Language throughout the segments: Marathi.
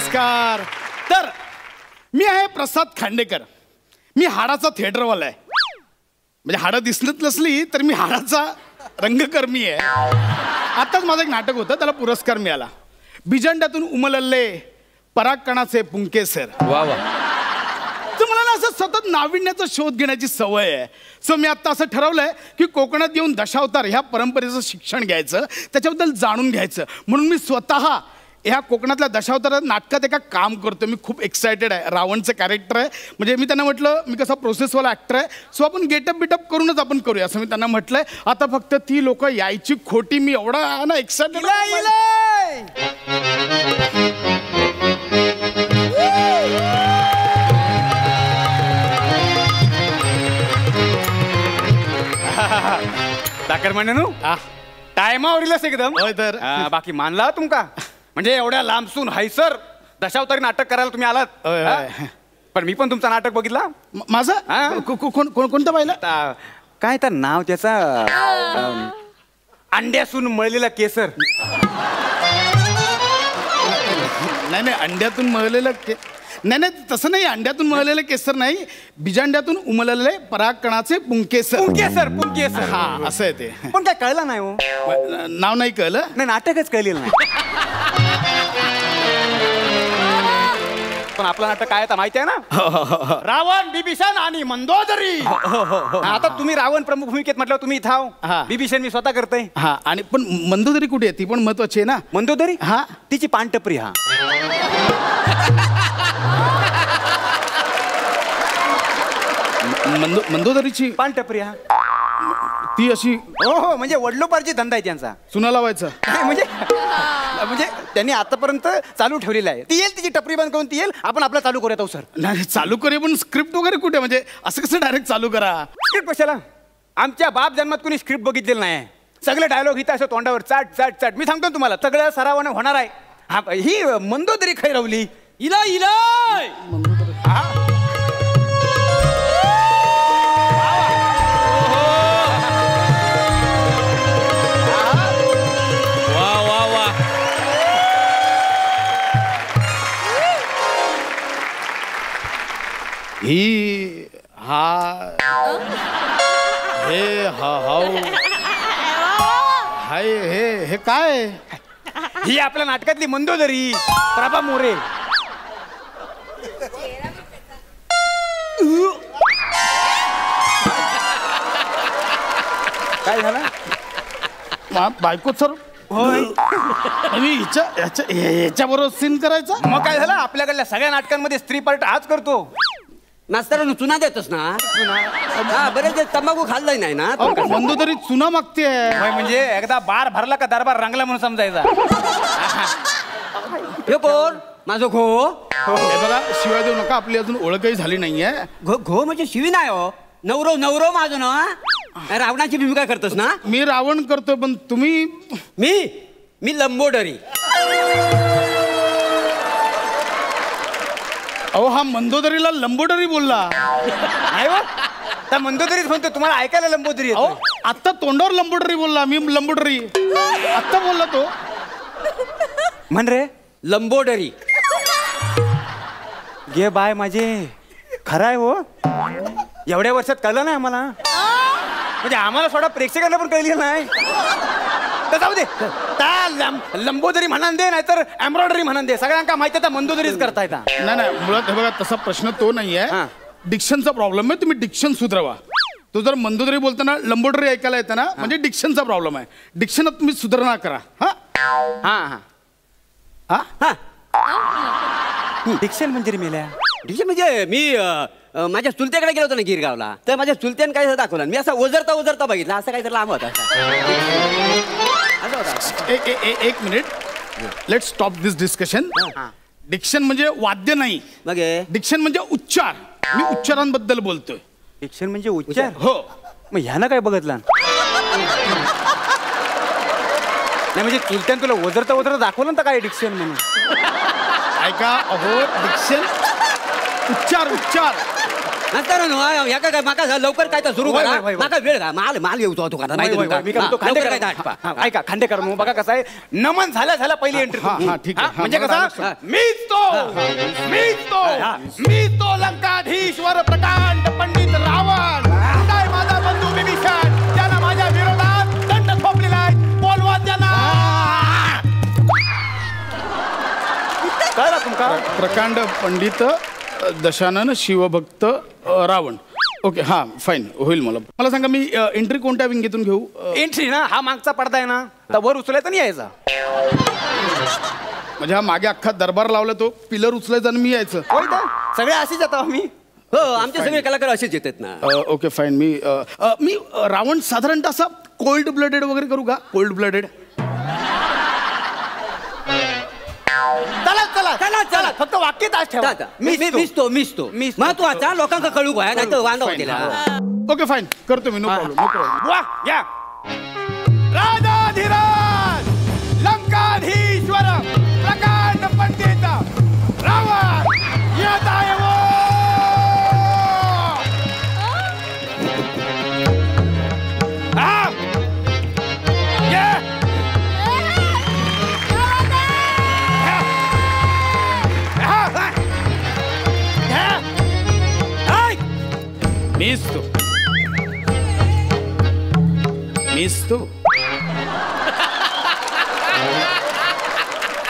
नमस्कार. तर मी आहे प्रसाद खांडेकर. मी हाडाचा थिएटरवाला आहे. म्हणजे हाडं दिसलत नसली तर मी हाडाचा रंगकर्मी आहे. आताच माझं एक नाटक होतं, त्याला पुरस्कार मिळाला. बिजांड्यातून उमलले परागकणाचे पुंके सर. वा वा. तर मला ना असं सतत नाविन्याचा शोध घेण्याची सवय आहे. सो मी आता असं ठरवलंय की कोकणात येऊन दशावतार ह्या परंपरेचं शिक्षण घ्यायचं, त्याच्याबद्दल जाणून घ्यायचं. म्हणून मी स्वतः ह्या कोकणातल्या दशावतार नाटकात एका काम करतो. मी खूप एक्सायटेड आहे. रावणचं कॅरेक्टर आहे. म्हणजे मी त्यांना म्हटलं मी कसा प्रोसेसवाला ॲक्टर आहे, सो आपण गेटअप बिटअप करूनच आपण करूया असं मी त्यांना म्हटलंय. आता फक्त ती लोक यायची खोटी. मी एवढा ना एक्सायटेड. दाकर म्हणू टायमावरीलच एकदम. होय तर. बाकी मानला तुमका. म्हणजे एवढ्या लांबसून हायसर दशावतारी नाटक करायला तुम्ही आलात. पण मी पण तुमचं नाटक बघितला. माझं कोणतं पाहिलं? काय तर नाव त्याचा अंड्यासून मळलेला केसर. नाही नाही, अंड्यातून मळलेलं नाही नाही, तसं नाही. अंड्यातून मळलेलं केसर नाही, बिजांड्यातून उमललेले परागकणाचे पुंकेसर. पुंकेसर पुंकेसर. हा असं आहे ते. पण काय कळलं नाही हो. नाव नाही कळलं. नाही, नाटकच कळलेलं नाही. पण आपलं नाटक काय आता माहिती आहे ना? रावण, बिभीषण आणि मंदोदरी. आता तुम्ही रावण प्रमुख भूमिकेत म्हटलं, तुम्ही इथं बिभीषण मी स्वतः करतोय. हा, आणि पण मंदोदरी कुठे आहे? ती पण महत्वाची आहे ना. मंदोदरी? हा, तिची पानटपरी. हा, मंदोदरीची पानटपरी. हा, ती अशी. हो हो, म्हणजे वडलोपारची धंदा आहे त्यांचा. चुना लावायचा. म्हणजे त्यांनी आतापर्यंत चालू ठेवलेला आहे. ती येईल, तिची टपरी बंद करून ती येईल, आपण आपला चालू करूया तो. सर नाही, चालू करूया, पण स्क्रिप्ट वगैरे कुठे? म्हणजे असं कसं डायरेक्ट चालू करा? स्क्रिप्ट कशाला? आमच्या बाप जन्मात कोणी स्क्रिप्ट बघितलेलं नाही. सगळे डायलॉग इथं असं तोंडावर चाट चाट चाट. मी सांगतो तुम्हाला, सगळ्या सरावाने होणार आहे. हा, ही मंदोदरी खैरवली. इला इला ही हा हे हाव हाय हे काय? ही आपल्या नाटकातली मंदोदरी प्रभा मोरे. काय झालं? बायको सर. होय, ह्याच्या बरोबर सीन करायचा. मग काय झालं? आपल्याकडल्या सगळ्या नाटकांमध्ये स्त्री पार्ट हाच करतो. मास्तरांनो चुना देतोस ना. हा, बरेच तंबाखू खाल्लाय नाही ना. मंदोदरी चुना मागते. म्हणजे एकदा बार भरला का दरबार रंगला म्हणून समजायचा. हे कोण? माझं घो. हे बघा, शिवाय देऊ नका. आपली अजून ओळखही झाली नाहीये. घो म्हणजे शिवी नाही हो. नवरो नवरो माझं ना. रावणाची भूमिका करतोस ना? मी रावण करतो, पण तुम्ही? मी लंबोदरी. अहो, हा मंदोदरीला लंबोदरी बोलला. नाही हो, त्या मंदोदरीच म्हणतो. तुम्हाला ऐकायला लंबोदरी. अहो, आत्ता तोंडावर लंबोदरी बोलला. मी लंबोदरी आत्ता बोलला तो. म्हण रे लंबोदरी. गे बाय माझे. खरं आहे हो. एवढ्या वर्षात कळलं नाही आम्हाला. म्हणजे आम्हाला थोडा प्रेक्षकांना पण कळलेलं नाही. तर जाऊ दे, त्या लंबोदरी म्हणून दे, नाहीतर एम्ब्रॉयडरी म्हणून दे. सगळ्यांना माहिती आहे मंदोदरीच करता येतात. नाही, मुळात हे बघा, तसा प्रश्न तो नाहीये. डिक्शनचा प्रॉब्लेम आहे. तुम्ही डिक्शन सुधरवा. तो जर मंदोदरी बोलताना लंबोदरी ऐकायला येतं ना, म्हणजे डिक्शनचा प्रॉब्लेम आहे. डिक्शनात तुम्ही सुधारणा करा. हा हा हा हा. डिक्शन म्हणजे मेल्या. म्हणजे मी माझ्या चुलत्याकडे गेलो होतो ना गिरगावला. तर माझ्या चुलत्याने काय दाखवलं. मी असं ओझरता बघितलं. असं काहीतरी लांब होता. एक मिनिट. लेट स्टॉप दिस डिस्कशन. डिक्शन म्हणजे वाद्य नाही. मग डिक्शन म्हणजे उच्चार. मी उच्चारांबद्दल बोलतोय. डिक्शन म्हणजे उच्चार. हो. मग ह्यानं काय बघितलं? नाही, म्हणजे चुलत्यान तुला ओझरता दाखवलं ना काय डिक्शन म्हणून. ऐका, अहो, डिक्शन उच्चार. नंतर ह्या काय माका लवकर काय तर सुरू होय, करा होय, होय. माका वेळ का माल येऊ तो का नाही मी करतो खांडेकर. ऐका खांडेकर मग बघा कसं आहे नमन झाल्या पहिली एंट्री हा, ठीक आहे. म्हणजे हा, कसं मला मीच तो लंकाधीश्वर प्रकांड पंडित रावण काय माझा बंधू विभीषण त्यानं माझ्या विरोधात दंड थोपलेला आहे बोलवा त्यांना कळलं तुमका प्रकांड पंडित दशानन शिवभक्त रावण. ओके हा फाईन होईल. मला सांगा मी एंट्री कोणत्या विंगीतून घेऊ? एंट्री ना हा मागचा पडदा आहे ना तर वर उचलायचा नाही यायचा म्हणजे हा मागे अख्खा दरबार लावला तो पिलर उचलायचा आणि मी यायचं. होय तर सगळे असेच येतो आम्ही. हो आमचे सगळे कलाकार असेच येतात ना. Okay fine. मी रावण साधारणतः असा कोल्ड ब्लडेड वगैरे करू का? कोल्ड ब्लडेड चला फक्त वाक्य तास ठेवा मिसतो महत्वाचा लोकांना कळू काय नाही तर वांदा होतील. ओके फाईन करतो मी. No problem. वा या राजाधिराज लंकाधीश्वर प्रकांड पंडित रावण येत आहे वो.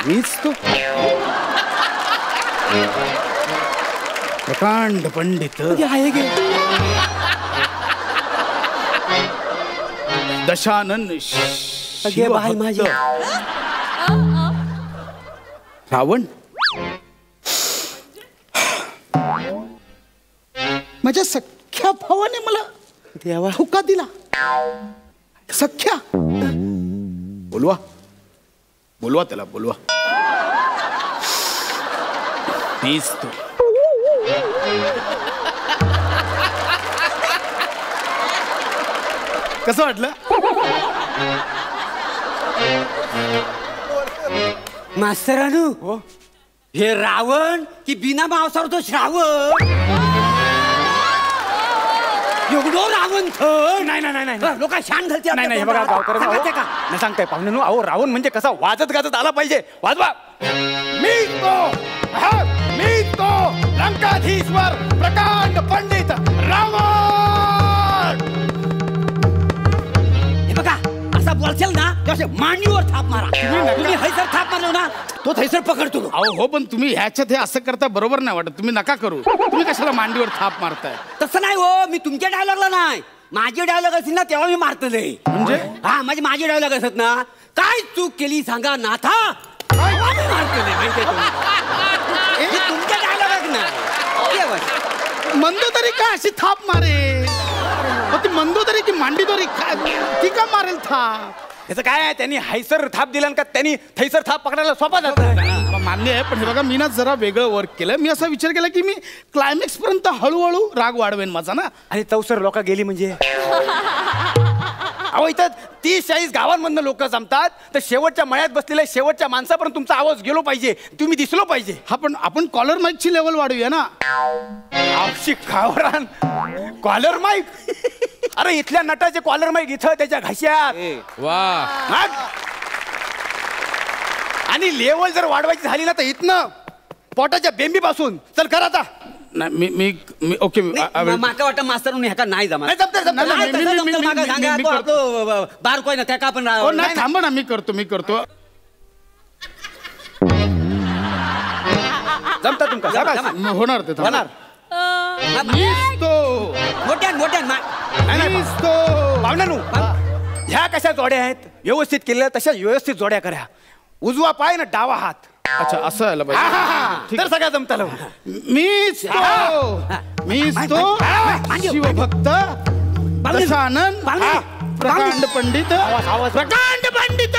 मीच तो प्रकांड पंडित दशानन शिवभक्त रावण. माझ्या सख्या भावाने मला धोका दिला. सख्या बोलवा त्याला बोलवा. मीच तो. कसं वाटलं? मास्तरानू हे रावण की बिना मांसावर तो श्रावण एवढो रावण नाही लोक शान घालते. नाही बघा गावकर नाही सांगताय पाहुणे अहो रावण म्हणजे कसा वाजत गाजत आला पाहिजे. वाजवा. मी तो लंकाधीश्वर प्रकांड पंडित रावण. हे बघा असा बोलशाल ना तसे मांडीवर थाप मारा. तुम्ही हैसर थाप मारलो ना तो थैसर पकडतो. अहो हो पण तुम्ही ह्याच्यात हे असं करता बरोबर नाही वाटत. तुम्ही नका करू. तुम्ही कशाला मांडीवर थाप मारताय? तसं नाही हो. मी तुमच्या डायलॉगला नाही माझे डायलॉग असतील ना तेव्हा मी मारतले. म्हणजे हा माझे डायलॉग असत ना काय चूक केली सांगा नाथा मारतले. तुमच्या डायलॉग ना मंदोदरी का अशी थाप मारे? ती मंदोदरी की मांडीदोरी ती का मारेल थाप? त्याचं काय आहे त्यांनी हैसर थाप दिला का त्यांनी थैसर थाप पकडायला सोपा जात. मान्य आहे पण हे बघा मी ना जरा वेगळं वर्क केलं. मी असा विचार केला की मी क्लायमॅक्स पर्यंत हळूहळू राग वाढवेन माझा ना. आणि चौसर लोक गेली म्हणजे अहो इथं 30-40 गावांमधनं लोक जमतात तर शेवटच्या मळ्यात बसलेल्या शेवटच्या माणसापर्यंत तुमचा आवाज गेलो पाहिजे. तुम्ही दिसलो पाहिजे. हा पण आपण कॉलर माईकची लेवल वाढवूया ना. गावरान कॉलर माईक. अरे इथल्या नटाचे कॉलर माईक इथं त्याच्या घशात. वा. आणि लेवल जर वाढवायची झाली ना तर इथनं पोटाच्या बेंबीपासून चल करा आता. नाही मी ओके. माका वाटतं मास्तर ह्याका नाही जमा. नाही, बारको आहे ना त्या का आपण नाही थांबा ना. मी करतो. जमता तुमका होणार ते होणार. पाहुण्यानू ह्या कशा जोड्या आहेत व्यवस्थित केलेल्या तशा व्यवस्थित जोड्या करा. उजवा पाय ना डावा हात. अच्छा असं आलं पाहिजे. तर सगळ्या जमता. मीच तो शिवभक्त दशानन प्रकांड पंडित प्रकांड पंडित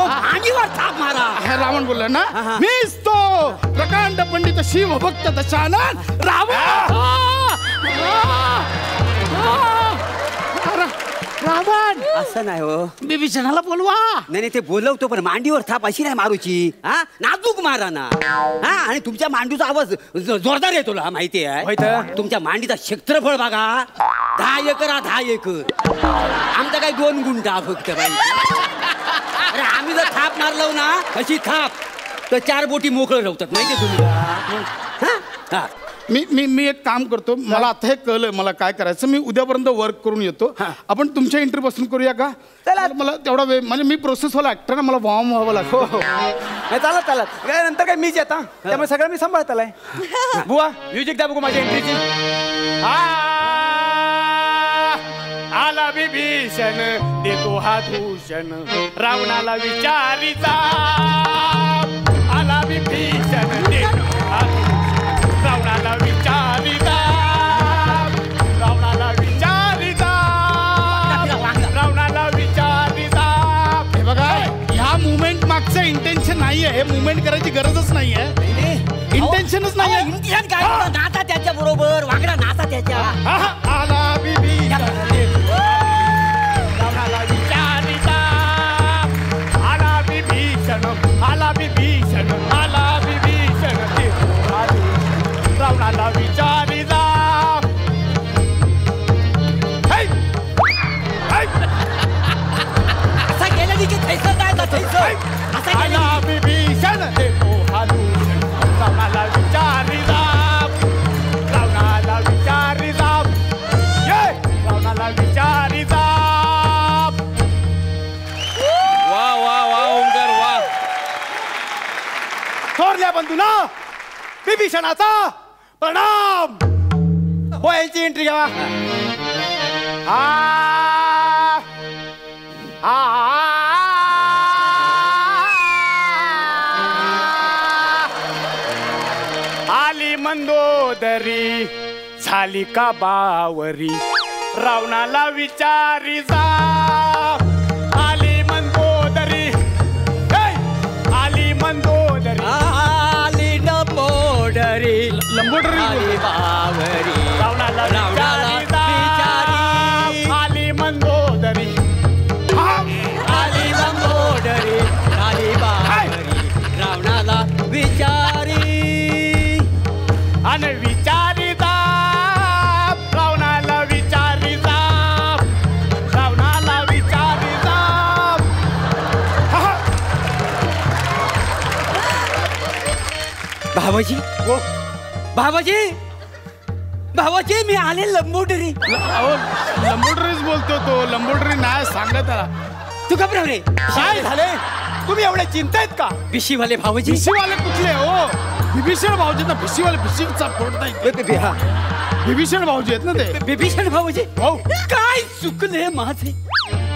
मांडीवर थाप मारा. हे रावण बोलला ना. मीच तो प्रकांड पंडित शिवभक्त दशानन रावण. रावण असं नाही हो. विभीषणाला बोलवा. नाही ते बोलवतो पण मांडीवर थाप अशी नाही मारूची. हा नाजूक मारा ना. हा आणि तुमच्या मांडीचा आवाज जोरदार येतो ना माहिती आहे. तुमच्या मांडीचा क्षेत्रफळ बघा 10 एकर 10 एकर. आमचा काय 2 गुंठा फक्त बाई. अरे आम्ही जर थाप मारलो ना अशी थाप तर 4 बोटी मोकळं राहतात माहिती तुम्ही. मी एक काम करतो. मला आता हे कळलंय मला काय करायचं. मी उद्यापर्यंत वर्क करून येतो. आपण तुमच्या इंटरव्ह्यू पासून करूया का? मला तेवढा वेळ म्हणजे मी प्रोसेसवाला ऍक्टर ना, मला वाम व्हावं लागतं. चालत चालत काय नंतर काय मीच येता त्यामुळे सगळं मी सांभाळत आलाय. बुवा म्युझिक द्या बघू माझ्या एंट्रीची. आला विभीषण देतो हा दूषण रावणाला विचारिता. आला विभीषण देतो हा दूषण रावणाला विचारिता. रावणाला विचारिता. रावणाला विचारिता. हे बघा ह्या मुवमेंट मागचं इंटेन्शन नाहीये. हे मुवमेंट करायची गरजच नाहीये. इंटेन्शनच नाहीये. इंटेन्शन काय नाता त्याच्या बरोबर वागडा नाता त्याच्या. आला विभीषण रावणाला विचारिता. आला विभीषण आला विभीषण आला विभीषण रावणाला विचारिता. असा गेला की थैसर जायचा थैसर. असा गेला आला विभीषण देतो हा दूषण रावणाला विचारिता. रावणाला विचारिता. रावणाला विचारिता. वा वा वा ओमकार वा. थोरल्या बंधूना विभीषणाचा प्रणाम. हो यांची एंट्री घ्या. आली मंदोदरी झाली का बावरी रावणाला विचारी जा. आली मंदोदरी आली मंदोदरी आली लंबोदरी लंबोदरी बावरी रावणाला विचारी जा. आली मंदोदरी आली लंबोदरी आली बावरी रावणाला विचारी. आणि विचारी जा. रावणाला विचारी जा. रावणाला विचारी जा. भावाजी भावाजी भावाजी मी आले लंबोदरी. लंबोदरीच बोलतो तो. लंबोदरी नाही सांगत त्याला. तू घबराव रे. काय झाले तुम्ही एवढे चिंतेत का? भिशीवाले भावाजी. भिशीवाले कुठले हो? विभीषण भाऊजी ना. भिशीवाले भिशीचा फोड नाही. विभीषण भाऊजी आहेत ना ते. विभीषण भाऊजी भाऊ काय चुकले माझे.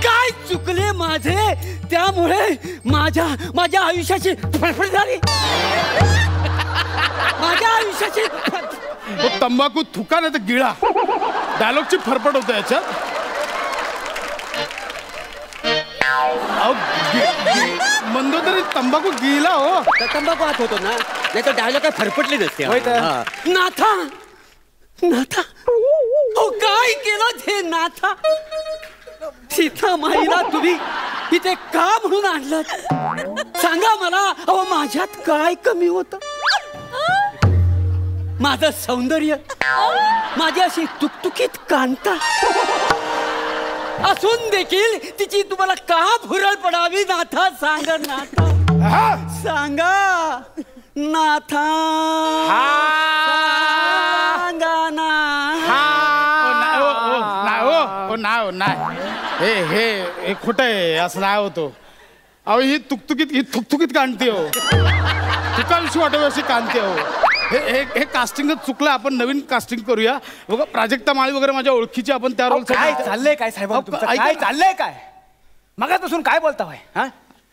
काय चुकले माझे. त्यामुळे माझ्या आयुष्याची फडफड झाली. माझ्या आयुष्याची तो तंबाखू थुका नाही तर गिळा. डायलॉगची फरफट होतं याच्यात. मंदोदरी तंबाखू गिळला हो. तंबाखू हात होतो ना. नाही तर डायलॉग काय फरफटले नसते. नाथा नाथा हो काय केलं हे नाथा. सीता माईला तुम्ही इथे का म्हणून आणलं सांगा मला. अहो माझ्यात काय कमी होतं. माझं सौंदर्य माझी अशी तुकतुकीत कांता असून देखील तिची तुम्हाला का भुरळ पडावी नाथा. सांगा नाथा. सांगा नाथा. सांगा ना. नाही हे खोटं आहे. असं नाही होतो. अहो ही थुकथुकीत काढते हो. तुकाविषयी वाटावी अशी काढते हो. हे कास्टिंगच चुकलं. आपण नवीन कास्टिंग करूया. बघा प्राजक्ता माळी वगैरे माझ्या ओळखीची. आपण त्या रोल काय चाललंय काय साहेब काय चाललंय काय मगापासून काय बोलता होय.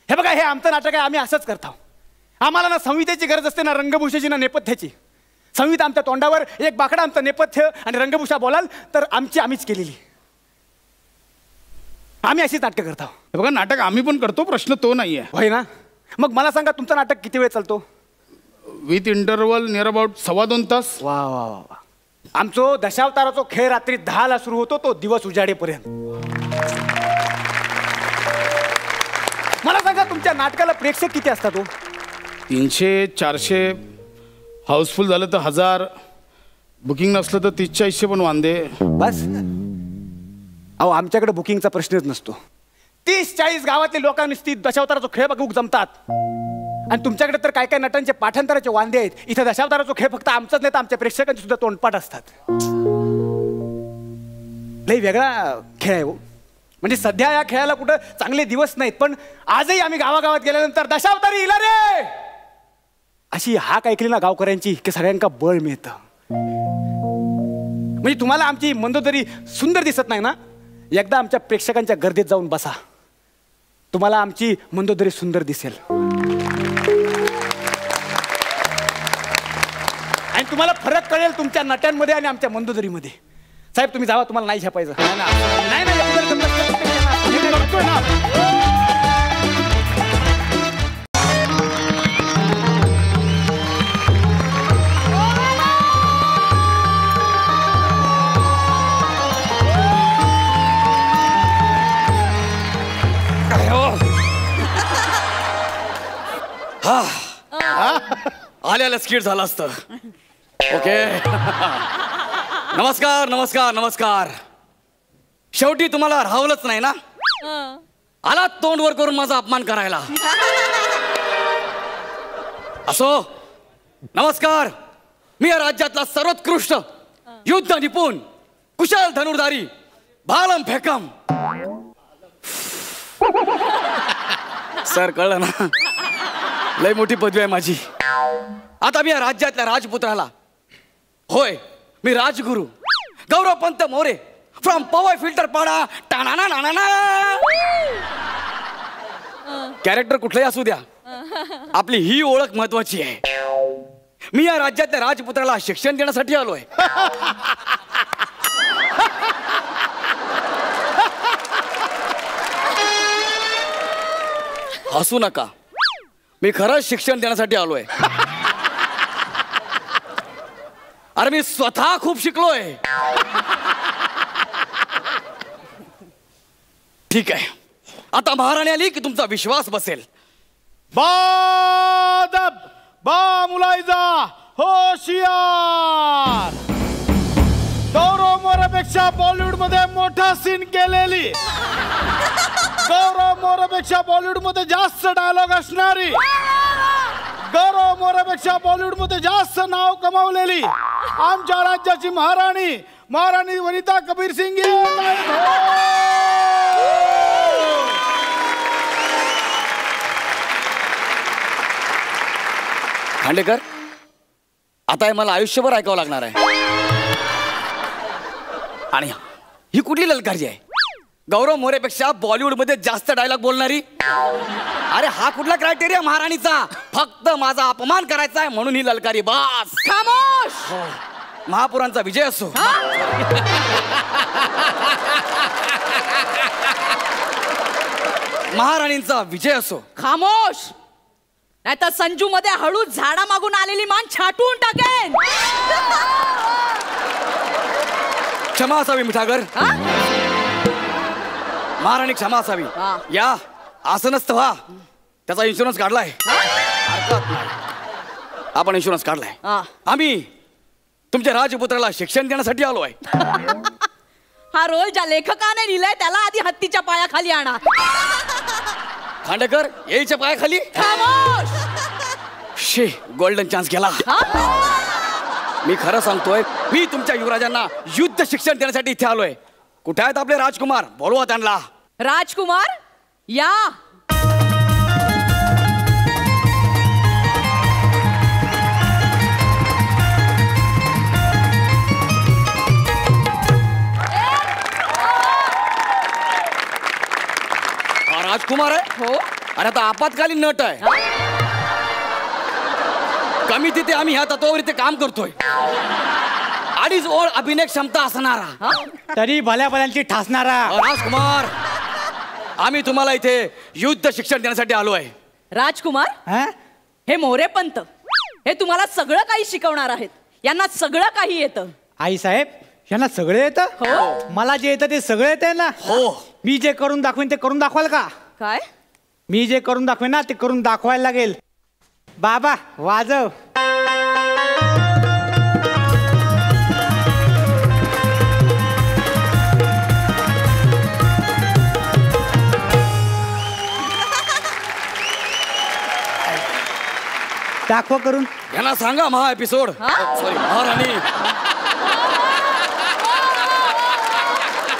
हे बघा हे आमचं नाटक आहे. आम्ही असंच करतो. आम्हाला ना संहितेची गरज असते ना रंगभूषेची ना नेपथ्याची. संहिता आमच्या तोंडावर एक बाकडा आमचं नेपथ्य आणि रंगभूषा बोलाल तर आम्हीच केलेली. आम्ही अशीच नाटकं करतो. बघा नाटक आम्ही पण करतो. प्रश्न तो नाहीये होय ना. मग मला सांगा तुमचं नाटक किती वेळ चालतो? विथ इंटरवल नियर अबाउट 2.25 तास. वा वा वा. आमचो दशावताराचो खेळ रात्री 10ला सुरू होतो तो दिवस उजाडेपर्यंत. तुमच्या नाटकाला प्रेक्षक किती असतात हो? 300-400 हाऊसफुल झालं तर 1000, बुकिंग नसलं तर 30-40 पण वांदे. बस. अहो आमच्याकडे बुकिंगचा प्रश्नच नसतो. 30-40 गावातले लोक नुसती दशावताराचा खेळ बघूक जमतात. आणि तुमच्याकडे तर काय काय नटांचे पाठांतराचे वांदे आहेत. इथं दशावताराचा खेळ फक्त आमचाच नाही तर आमच्या प्रेक्षकांचे सुद्धा तोंडपाठ असतात. लई वेगळा खेळ आहे हो. म्हणजे सध्या या खेळाला कुठं चांगले दिवस नाहीत, पण आजही आम्ही गावागावात गेल्यानंतर दशावतारी इला रे अशी हाक ऐकली ना गावकऱ्यांची की सगळ्यांना बळ मिळतं. म्हणजे तुम्हाला आमची मंदोदरी सुंदर दिसत नाही ना, एकदा आमच्या प्रेक्षकांच्या गर्दीत जाऊन बसा, तुम्हाला आमची मंदोदरी सुंदर दिसेल. आणि तुम्हाला फरक कळेल तुमच्या नट्यांमध्ये आणि आमच्या मंदोदरीमध्ये. साहेब तुम्ही जावा, तुम्हाला नाही छापायचं. नाही नाही आल्याला स्किट झालं असतं. ओके. नमस्कार नमस्कार नमस्कार. शेवटी तुम्हाला राहवलंच नाही ना, आला तोंड वर करून माझा अपमान करायला. असो, नमस्कार. मी या राज्यातला सर्वोत्कृष्ट युद्ध निपुण कुशल धनुर्धारी भालम फेकम. सर कळलं ना, लय मोठी पदवी आहे माझी. आता मी या राज्यातल्या राजपुत्राला, होय मी राजगुरू गौरवपंत मोरे फ्रॉम पवई फिल्टर पाडा टाणा नाना. कॅरेक्टर कुठलंही असू द्या, आपली ही ओळख महत्वाची आहे. मी या राज्यातल्या राजपुत्राला शिक्षण देण्यासाठी आलोय. हसू नका, मी खरंच शिक्षण देण्यासाठी आलोय. अरे मी स्वतः खूप शिकलोय. ठीक आहे, आता महाराणी आली की तुमचा विश्वास बसेल. बादब बा मुलायजा होशियार. गौरव मोरेपेक्षा बॉलिवूड मध्ये मोठा सीन केलेली, गौरव मोरेपेक्षा बॉलिवूड मध्ये जास्त डायलॉग असणारी, गौरव मोरेपेक्षा बॉलिवूड मध्ये जास्त नाव कमावलेली आमच्या राज्याची महाराणी, महाराणी वनिता कबीर सिंग. खांडेकर, आता हे मला आयुष्यभर ऐकावं लागणार आहे. आणि ही कुठली ललकारी आहे? गौरव मोरेपेक्षा बॉलिवूड मध्ये जास्त डायलॉग बोलणारी. अरे हा कुठला क्रायटेरिया महाराणीचा? फक्त माझा अपमान करायचा आहे म्हणून ही ललकारी. बस खामोश. महापुरांचा विजय असो. महाराणींचा विजय असो. खामोश, नाहीतर संजू मध्ये हळू झाडा मागून आलेली मान छाटून टाकेन. क्षमा असावी मिठागर, महाराणी क्षमा असावी. या आसनस्थ व्हा. त्याचा इन्शुरन्स काढलाय. हरकत नाही, आपण इन्शुरन्स काढलाय. आम्ही तुमच्या राजपुत्राला शिक्षण देण्यासाठी आलो आहे. हा रोल ज्या लेखकाने लिहिलाय त्याला आधी हत्तीच्या पायाखाली आणा. खांडेकर यायच्या पायाखाली. खामोश. शे, गोल्डन चान्स गेला. मी खरं सांगतोय, मी तुमच्या युवराजांना युद्ध शिक्षण देण्यासाठी इथे आलोय. कुठे आहेत आपले राजकुमार? बोलवा त्यांना. राजकुमार या. हा राजकुमार आहे. हो. अरे आता आपत्कालीन नट आहे. कमी तिथे आम्ही ह्या तत्वावर इथे काम करतोय. अडीच ओळ अभिनय क्षमता असणारा, तरी भल्या भल्यांची ठासणारा राजकुमार. आम्ही तुम्हाला इथे युद्ध शिक्षण देण्यासाठी आलो आहे. राजकुमार, हे मोरेपंत हे तुम्हाला सगळं काही शिकवणार आहेत. यांना सगळं काही येतं. आई साहेब, यांना सगळे येतं? हो. मला जे येतं ते सगळं येतं ना. हो. मी जे करून दाखवेन ते करून दाखवाल का? काय? मी जे करून दाखवेन ना ते करून दाखवायला लागेल. बाबा वाजव. दाखवा करून. यांना सांगा महा एपिसोड सॉरी महाराणी.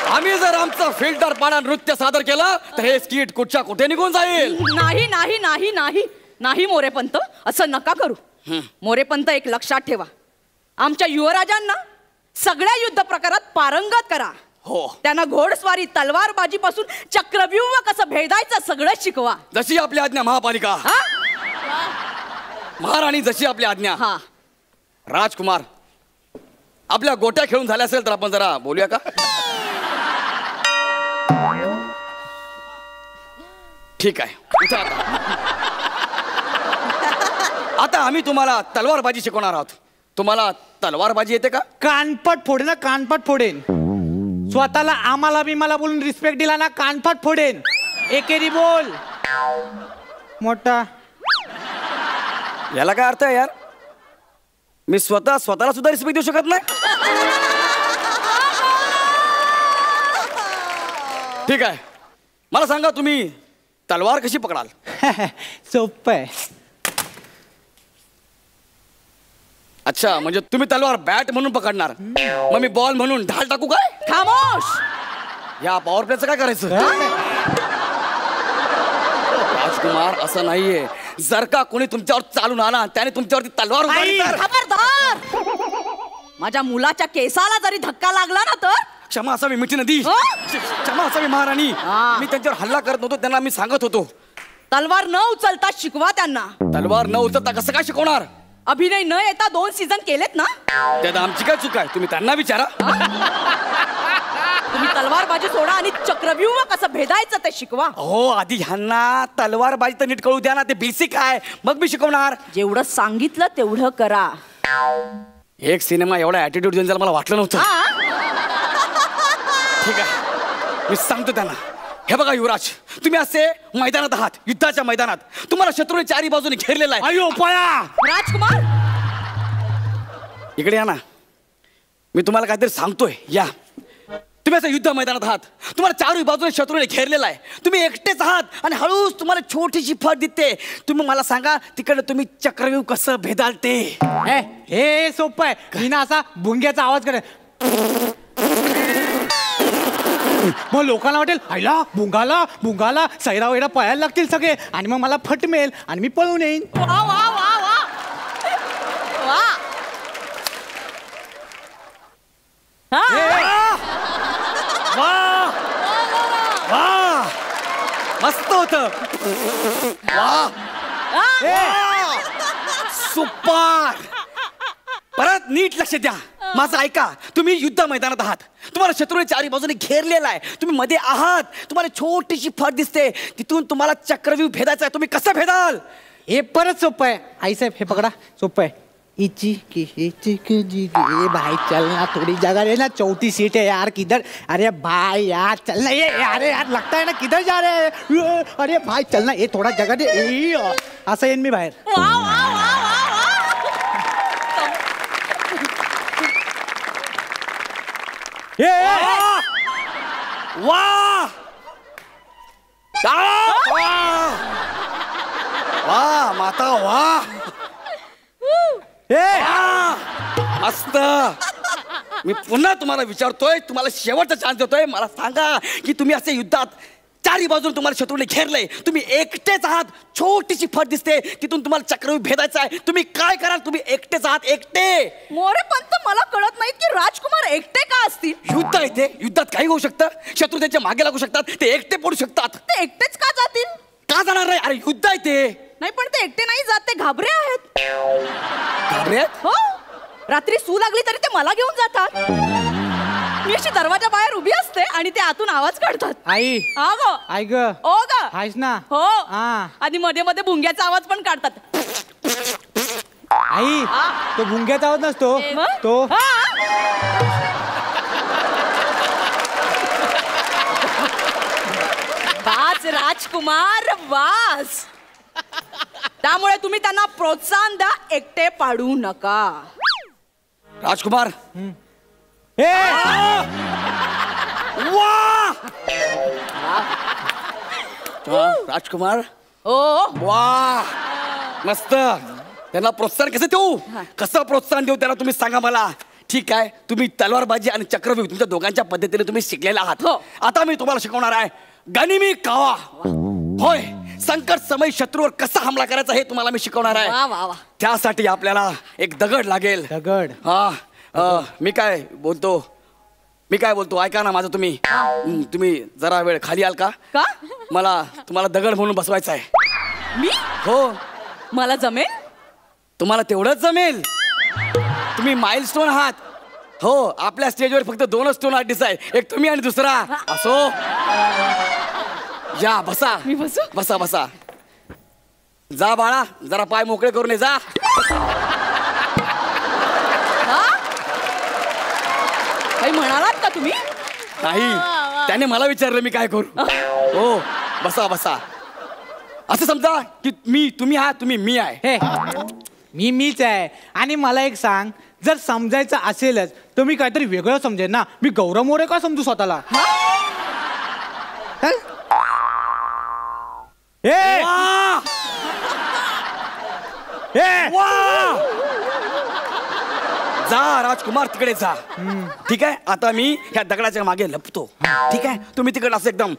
आम्ही जर आमचं फिल्टर पाडा नृत्य सादर केलं तर हे स्किट कुठच्या कुठे निघून जाईल. नाही नाही नाही नाही नाही मोरेपंत, असं नका करू. मोरेपंत एक लक्षात ठेवा, आमच्या युवराजांना सगळ्या युद्ध प्रकारात पारंगत करा. हो. त्यांना घोडस्वारी तलवारबाजी पासून चक्रव्यूह कसं भेदायचं सगळं शिकवा. जशी आपली आज्ञा महापालिका. हा? महाराणी जशी आपली आज्ञा. हा. राजकुमार आपल्या गोट्या खेळून झाल्या असेल तर आपण जरा बोलूया का. ठीक आहे उठा आता आम्ही तुम्हाला तलवारबाजी शिकवणार आहोत. तुम्हाला तलवारबाजी येते का. कानपट फोडेन ना, कानपट फोडेन. स्वतःला आम्हाला बिमाला बोलून रिस्पेक्ट दिला ना, कानपट फोडेन. एकेरी बोल मोठा. याला काय अर्थ आहे यार. मी स्वतःला सुद्धा रिस्पेक्ट देऊ शकत नाही. ठीक आहे मला सांगा तुम्ही तलवार कशी पकडाल. सोपं आहे. अच्छा म्हणजे तुम्ही तलवार बॅट म्हणून पकडणार, मग मी बॉल म्हणून ढाल टाकू काय. खामोश. या पॉवर प्लेचं काय करायचं. राजकुमार असं नाहीये. जर का कोणी तुमच्यावर चालून आला त्याने तुमच्यावरती तलवार उचलली तर. खबरदार. माझ्या मुलाच्या केसाला जरी धक्का लागला ना तर. क्षमा असावी मिठी नदी. क्षमा असावी महाराणी. मी त्यांच्यावर हल्ला करत नव्हतो, त्यांना मी सांगत होतो. तलवार न उचलता शिकवा त्यांना. तलवार न उचलता कसं काय शिकवणार. अभिनय न येता 2 सीझन केलेत ना. त्यात आमची काय चूक आहे तुम्ही त्यांना विचारा. तुम्ही तलवारबाजी सोडा आणि चक्रव्यूह कसं भेदायचं ते शिकवा. हो आधी ह्यांना तलवारबाजी तर नीट कळू द्या ना, ते बेसिक आहे मग मी शिकवणार. जेवढं सांगितलं तेवढं करा. एक सिनेमा एवढा ऍटिट्यूड देऊन मला वाटलं नव्हतं. ठीक आहे मी सांगतो त्यांना. हे बघा युवराज, तुम्ही असे मैदानात आहात, युद्धाच्या मैदानात. तुम्हाला शत्रूने चारी बाजूने घेरलेला आहे. अयो पळा. राजकुमार इकडे या ना, मी तुम्हाला काहीतरी सांगतोय. या तुम्ही असं युद्ध मैदानात आहात, तुम्हाला चारही बाजूने शत्रूने घेरलेला आहे. तुम्ही एकटेच आहात आणि हळूच तुम्हाला छोटीशी फट दिसते. तुम्ही मला सांगा तिकडे तुम्ही चक्रव्यूह कसं भेदाल ते. हे सोपं आहे. मी ना असा भुंग्याचा आवाज करे, मग लोकांना वाटेल आईला भुंगाला भुंगाला सैरा वैरा पळायला लागतील सगळे आणि मग मला फट मिळेल आणि मी पळून येईन. वा वा वा वा वा. वा मस्त होत. वा सुपर. परत नीट लक्ष द्या, माझं ऐका. तुम्ही युद्ध मैदानात आहात, तुम्हाला शत्रूने चारी बाजूने घेरलेला आहे, तुम्ही मध्ये आहात, तुम्हाला छोटीशी फट दिसते, तिथून तुम्हाला चक्रव्यूह भेदायचा आहे. तुम्ही कसं भेदाल. हे परत सोपं आहे. आई साहेब हे पकडा, सोपं आहे. इची की इची की जी ए भाई चलना थोड़ी जगह है ना, चौथी सीट है यार किधर. अरे भाई यार चलना. ये अरे यार लगता है ना किधर जा रहे हैं. अरे भाई चलना, ये थोड़ा जगह दे. असं येईन मी बाहेर. वा वा वा वा वा वा माता वा. मस्त. मी पुन्हा तुम्हाला विचारतोय, तुम्हाला शेवटचा चान्स देतोय. मला सांगा की तुम्ही असे युद्धात चारी बाजून तुम्हाला शत्रूने घेरलंय, तुम्ही एकटेच आहात, छोटीशी फट दिसते, तिथून तुम्हाला चक्रव्यूह भेदायचा आहे. तुम्ही काय कराल. तुम्ही एकटेच आहात, एकटे. मोरेपंत मला कळत नाही की राजकुमार एकटे का असतील. युद्ध आहे ते, युद्धात काही होऊ शकतं. शत्रू त्यांच्या मागे लागू शकतात, ते एकटे पडू शकतात. ते एकटेच का जातील. का जाणार नाही. अरे युद्ध आहे ते. नाही पण ते एकटे नाही जात, ते घाबरे आहेत. घाबरे आहेत? हो. रात्री सू लागली तरी ते मला घेऊन जातात. मी अशी दरवाजा बाहेर उभी असते आणि ते आतून आवाज काढतात. आई हा ग. आई ग. ओ ग. आहेस ना. हो. हा. आणि मध्ये मध्ये भुंग्याचा आवाज पण काढतात. आई तो भुंग्याचा आवाज नसतो मग? तो. वाच राजकुमार बास. त्यामुळे तुम्ही त्यांना प्रोत्साहन द्या, एकटे पाडू नका. राजकुमार राजकुमार ओ वा मस्त. त्यांना प्रोत्साहन कसं देऊ, कसं प्रोत्साहन देऊ त्यांना तुम्ही सांगा मला. ठीक आहे, तुम्ही तलवारबाजी आणि चक्रव्यूह तुमच्या दोघांच्या पद्धतीने तुम्ही शिकलेला आहात. आता मी तुम्हाला शिकवणार आहे गनिमी कावा. होय, संकट समय शत्रूवर कसा हमला करायचा हे तुम्हाला मी शिकवणार वा, आहे. वा, वा. त्यासाठी आपल्याला एक दगड लागेल. दगड. हा मी काय बोलतो ऐका ना माझं. तुम्ही जरा वेळ खाली आल का? का? मला तुम्हाला दगड म्हणून बसवायचं आहे. मी? हो, मला जमेल? तुम्हाला तेवढंच जमेल. तुम्ही माइलस्टोन आहात. हो, आपल्या स्टेजवर फक्त 2 स्टोन आर्टिस्ट आहे, एक तुम्ही आणि दुसरा. असो, या बसा. मी बसू? बसा बसा. जा बाळा, जरा पाय मोकळे करून ये जा. काही म्हणालात का तुम्ही? नाही, त्याने मला विचारलं मी काय करू. हो, बसा बसा. असं समजा की तुम्ही आहात, तुम्ही मी आहे. हे मीच आहे. आणि मला एक सांग, जर समजायचं असेलच तर मी काहीतरी वेगळं समजेन ना. मी गौरव मोरे का समजू स्वतःला? चल. ए! वा! ए! वा! जा राजकुमार, तिकडे जा. ठीक आहे, आता मी ह्या दगडाच्या मागे लपतो. ठीक आहे, तुम्ही तिकडे असं एकदम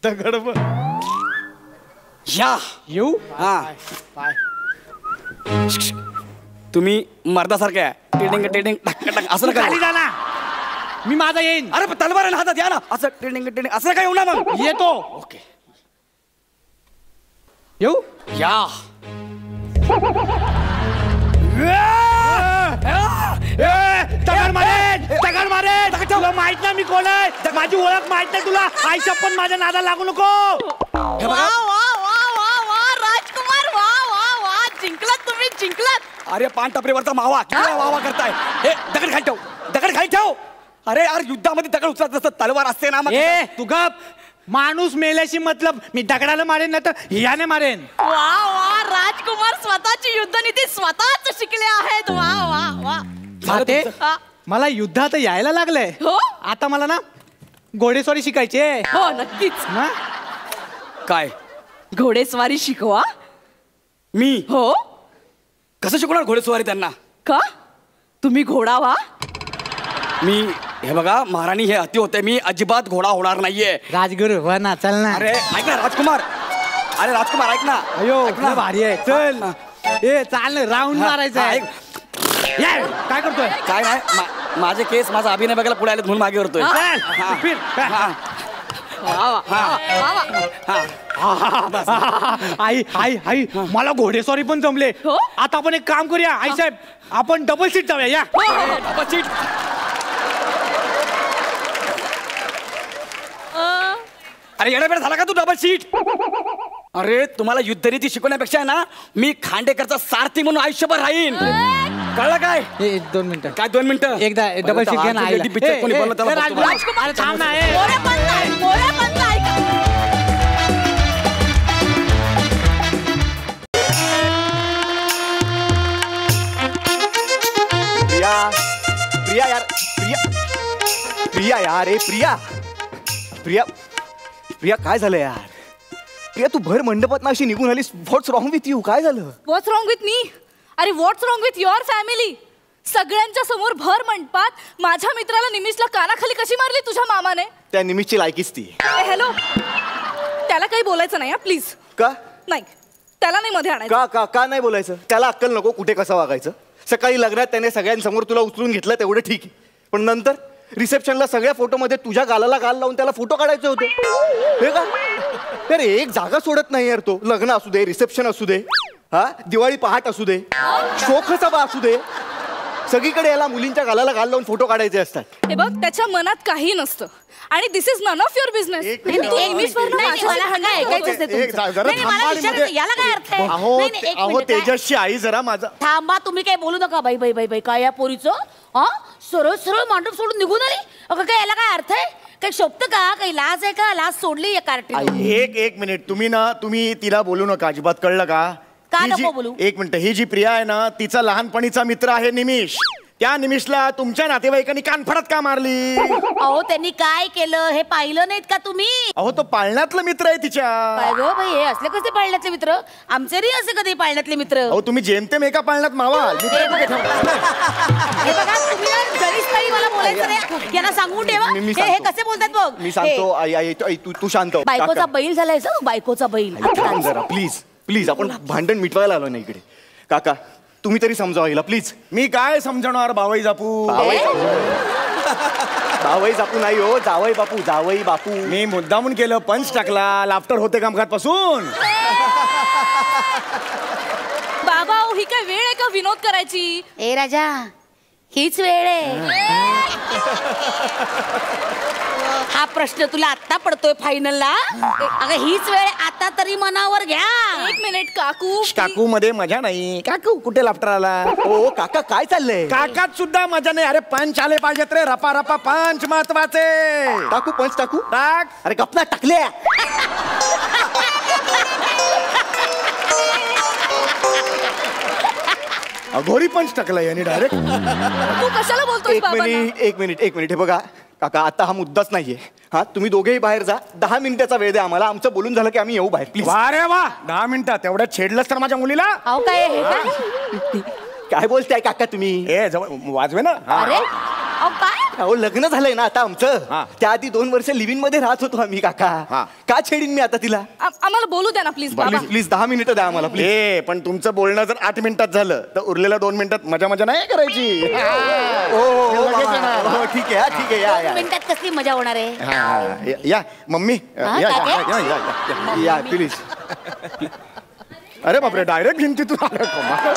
दगड या. येऊ? हा, तुम्ही मर्दासारखे आहे. टेडिंग टेडिंग टक टक असं नका. खाली जा ना, मी माझा येईन. अरे पण तलवार आहे ना हातात, या ना. असं टेडिंग टेडिंग असं काय येऊ ना मग. येतो. ओके, येऊ? या. दगड मारेन, दगड मारेन. तुला माहित ना मी कोण आहे? माझी ओळख माहित नाही तुला? आईच्या पण माझ्या नादा लागू नको. हे वा बघा. वा वा वा वा राजकुमार, वा वा वा, जिंकलात तुम्ही, जिंकलात. अरे पान टपरीवरचा मावा किती वावा करताय. हे दगड खाली ठेव, दगड खाली ठेव. अरे यार, युद्धामध्ये दगड उचलत जसं तलवार असते ना. मग ए तू गप. माणूस मेल्याशी मतलब. मी दगडाला मारेन ना तर हियाने मारेन. वा वा, राजकुमार स्वतःची युद्धनीती स्वतःच शिकले आहेत. वा वा वा. ते हा. मला युद्धात यायला लागलंय. हो? आता मला ना घोडेस्वारी शिकायची आहे. हो, नक्कीच. ना? काय घोडेस्वारी शिकवा. मी हो? कसं शिकवणार घोडेस्वारी त्यांना? का? तुम्ही घोडा व्हा. मी हे बघा महाराणी, हे अति होते. मी अजिबात घोडा होणार नाहीये. राजगुरू हो ना, चल ना. अरे ऐक ना राजकुमार, अरे राजकुमार ऐक ना. अयो ऐक ना. भारी आहे. चल. ए चाल, राऊंड मारायचं हा, आहे. ऐक. काय करतोय? काय नाही, माझे केस माझा अभिनय बघायला पुढे आलेत म्हणून मागे वरतोय. चल, हा. फिर. हा. वा वा वा वा. आई आई आई मला घोडेस्वारी पण जमले. हो? आता आपण एक काम करूया आई साहेब, आपण डबल सीट जाऊया. या हो, हो, हो. बाबा, सीट. अरे येण्यापेक्षा झाला का तू डबल सीट? अरे तुम्हाला युद्धनीती शिकवण्यापेक्षा ना मी खांडेकरचा सारथी म्हणून आयुष्यभर राहीन. कळलं काय? 2 मिनिटं. काय 2 मिनिटं? एकदा डबल सीट घ्या ना आईला. पिक्चर कोणी बोललं त्याला बघतो बघा. राजकुमार, अरे थांब ना. ए. मोरेपंत ऐका. प्रिया यार, प्रिया यार, ए प्रिया प्रिया प्रिया काय झालं यार? प्रिया तू भर मंडपात ना अशी निघून आलीस. व्हॉट्स रॉंग विथ यू? काय झालं? व्हॉट्स रॉंग विथ मी? अरे व्हॉट्स रॉंग विथ युअर फॅमिली? सगळ्यांच्या समोर भर मंडपात माझ्या मित्राला निमिषला कानाखाली कशी मारली तुझ्या मामाने? त्या निमिषची लायकीच ती. हॅलो, त्याला काही बोलायचं नाही प्लीज. का? नाही, त्याला नाही मध्ये आणायचं. का का का नाही बोलायचं? त्याला अक्कल नको कुठे कसं वागायचं? सकाळी लग्नात त्याने सगळ्यांसमोर तुला उचलून घेतलं तेवढं ठीक आहे, पण नंतर रिसेप्शनला सगळ्या फोटोमध्ये तुझ्या गालाला गाल लावून त्याला फोटो काढायचे होते. हे का? तर एक जागा सोडत नाही यार तो. लग्न असू दे, रिसेप्शन असू दे, हा दिवाळी पहाट असू दे, शोकसभा असू दे, सगळीकडे याला मुलींच्या गालाला गाल लावून फोटो काढायचे असतात. हे बघ, त्याच्या मनात काही नसतं आणि this is none of your business. अहो तेजसची आई जरा माझा थांबा, तुम्ही काय बोलू नका. बाई काय या पोरीचं? हा सरळ सरळ मांडप सोडून निघून आली. अगं काय याला काय अर्थ आहे? काही शोभत का? काही लाज आहे का? लाज सोडली या कार्टी. एक मिनिट, तुम्ही तिला बोलू नका अजिबात, कळलं का? का ही नको जी- बोलू? एक मिनिट, ही जी प्रिया आहे ना, तिचा लहानपणीचा मित्र आहे निमिष. त्या निमिषला तुमच्या नातेवाईकांनी कानफडत का मारली? अहो त्यांनी काय केलं हे पाहिलं नाहीत का तुम्ही? अहो तो पाळण्यातला मित्र आहे तिच्या. काय गो बाई, हे असले कसे पाळण्यातले मित्र? आमचे नाही असे कधी पाळण्यातले मित्र. अहो तुम्ही जेमतेम एका पाळण्यात मावा. हे बघा तुम्ही ना जरीस्थळी मला बोलायचं नाही, यांना सांगून ठेवा. मी हे सांगतो. कसे बोलतात बघ. मी सांगतो. आई, तू शांत हो. बायकोचा काका. बैल झालाय सर, बायकोचा बैल. थांब जरा प्लीज आपण भांडण मिटवायला आलो ना इकडे. काका तुम्ही तरी समजावा हिला प्लीज. मी काय समजणार भावई जापू. जावई बापू नाही हो, जावई बापू. मी मुद्दामून केलं, पंच टाकला, लाफ्टर होते कामकाज पासून. बाबा ही काय वेळ आहे का विनोद करायची? ए राजा, हीच वेळ आहे. हा प्रश्न तुला आत्ता पडतोय फायनलला? अगं हीच वेळ, आता तरी मनावर घ्या. एक मिनिट काकू. काकू मध्ये मजा नाही. काकू कुठे लाफ्टर आला? हो काका काय चाललंय? काकात सुद्धा मजा नाही. अरे पंच आले पाहिजेत रे, रपा रपा पंच महत्वाचे. टाकू पंच टाकू? टाक. अरे गपना टाकल्या. अघोरी पंच टाकला याने डायरेक्ट. तू कशाला बोलतोय एक बाबा? मिनिट हे बघा काका, आता हा मुद्दाच नाहीये. हा तुम्ही दोघेही बाहेर जा, 10 मिनिटाचा वेळ द्या आम्हाला. आमचं बोलून झालं की आम्ही येऊ बाहेर प्लीज. वा रे वा, 10 मिनिटात तेवढ्यात छेडलंस तर माझ्या मुलीला. अहो काय हे काय? काय बोलताय काका तुम्ही? ए जवळ वाजवे ना. हा. अरे अहो काय? अहो लग्न झालंय ना आता आमचं. हा. त्याआधी 2 वर्ष लिव्हिंग मध्ये राहत होतो आम्ही काका. हा. का छेडीन मी आता तिला? आम्हाला बोलू द्या ना प्लीज बाबा. प्लीज 10 मिनिटं द्या आम्हाला प्लीज. ए पण तुमचं बोलणं जर 8 मिनिटात झालं तर उरलेल्या 2 मिनिटात मजा नाही करायची. हो ठीक आहे या 2 मिनिटात कसली मजा होणार आहे? हा, या मम्मी हा, या काय? या, या, या, या. या प्लीज. अरे बापरे, डायरेक्ट भिंतीतून आलं. कमाल.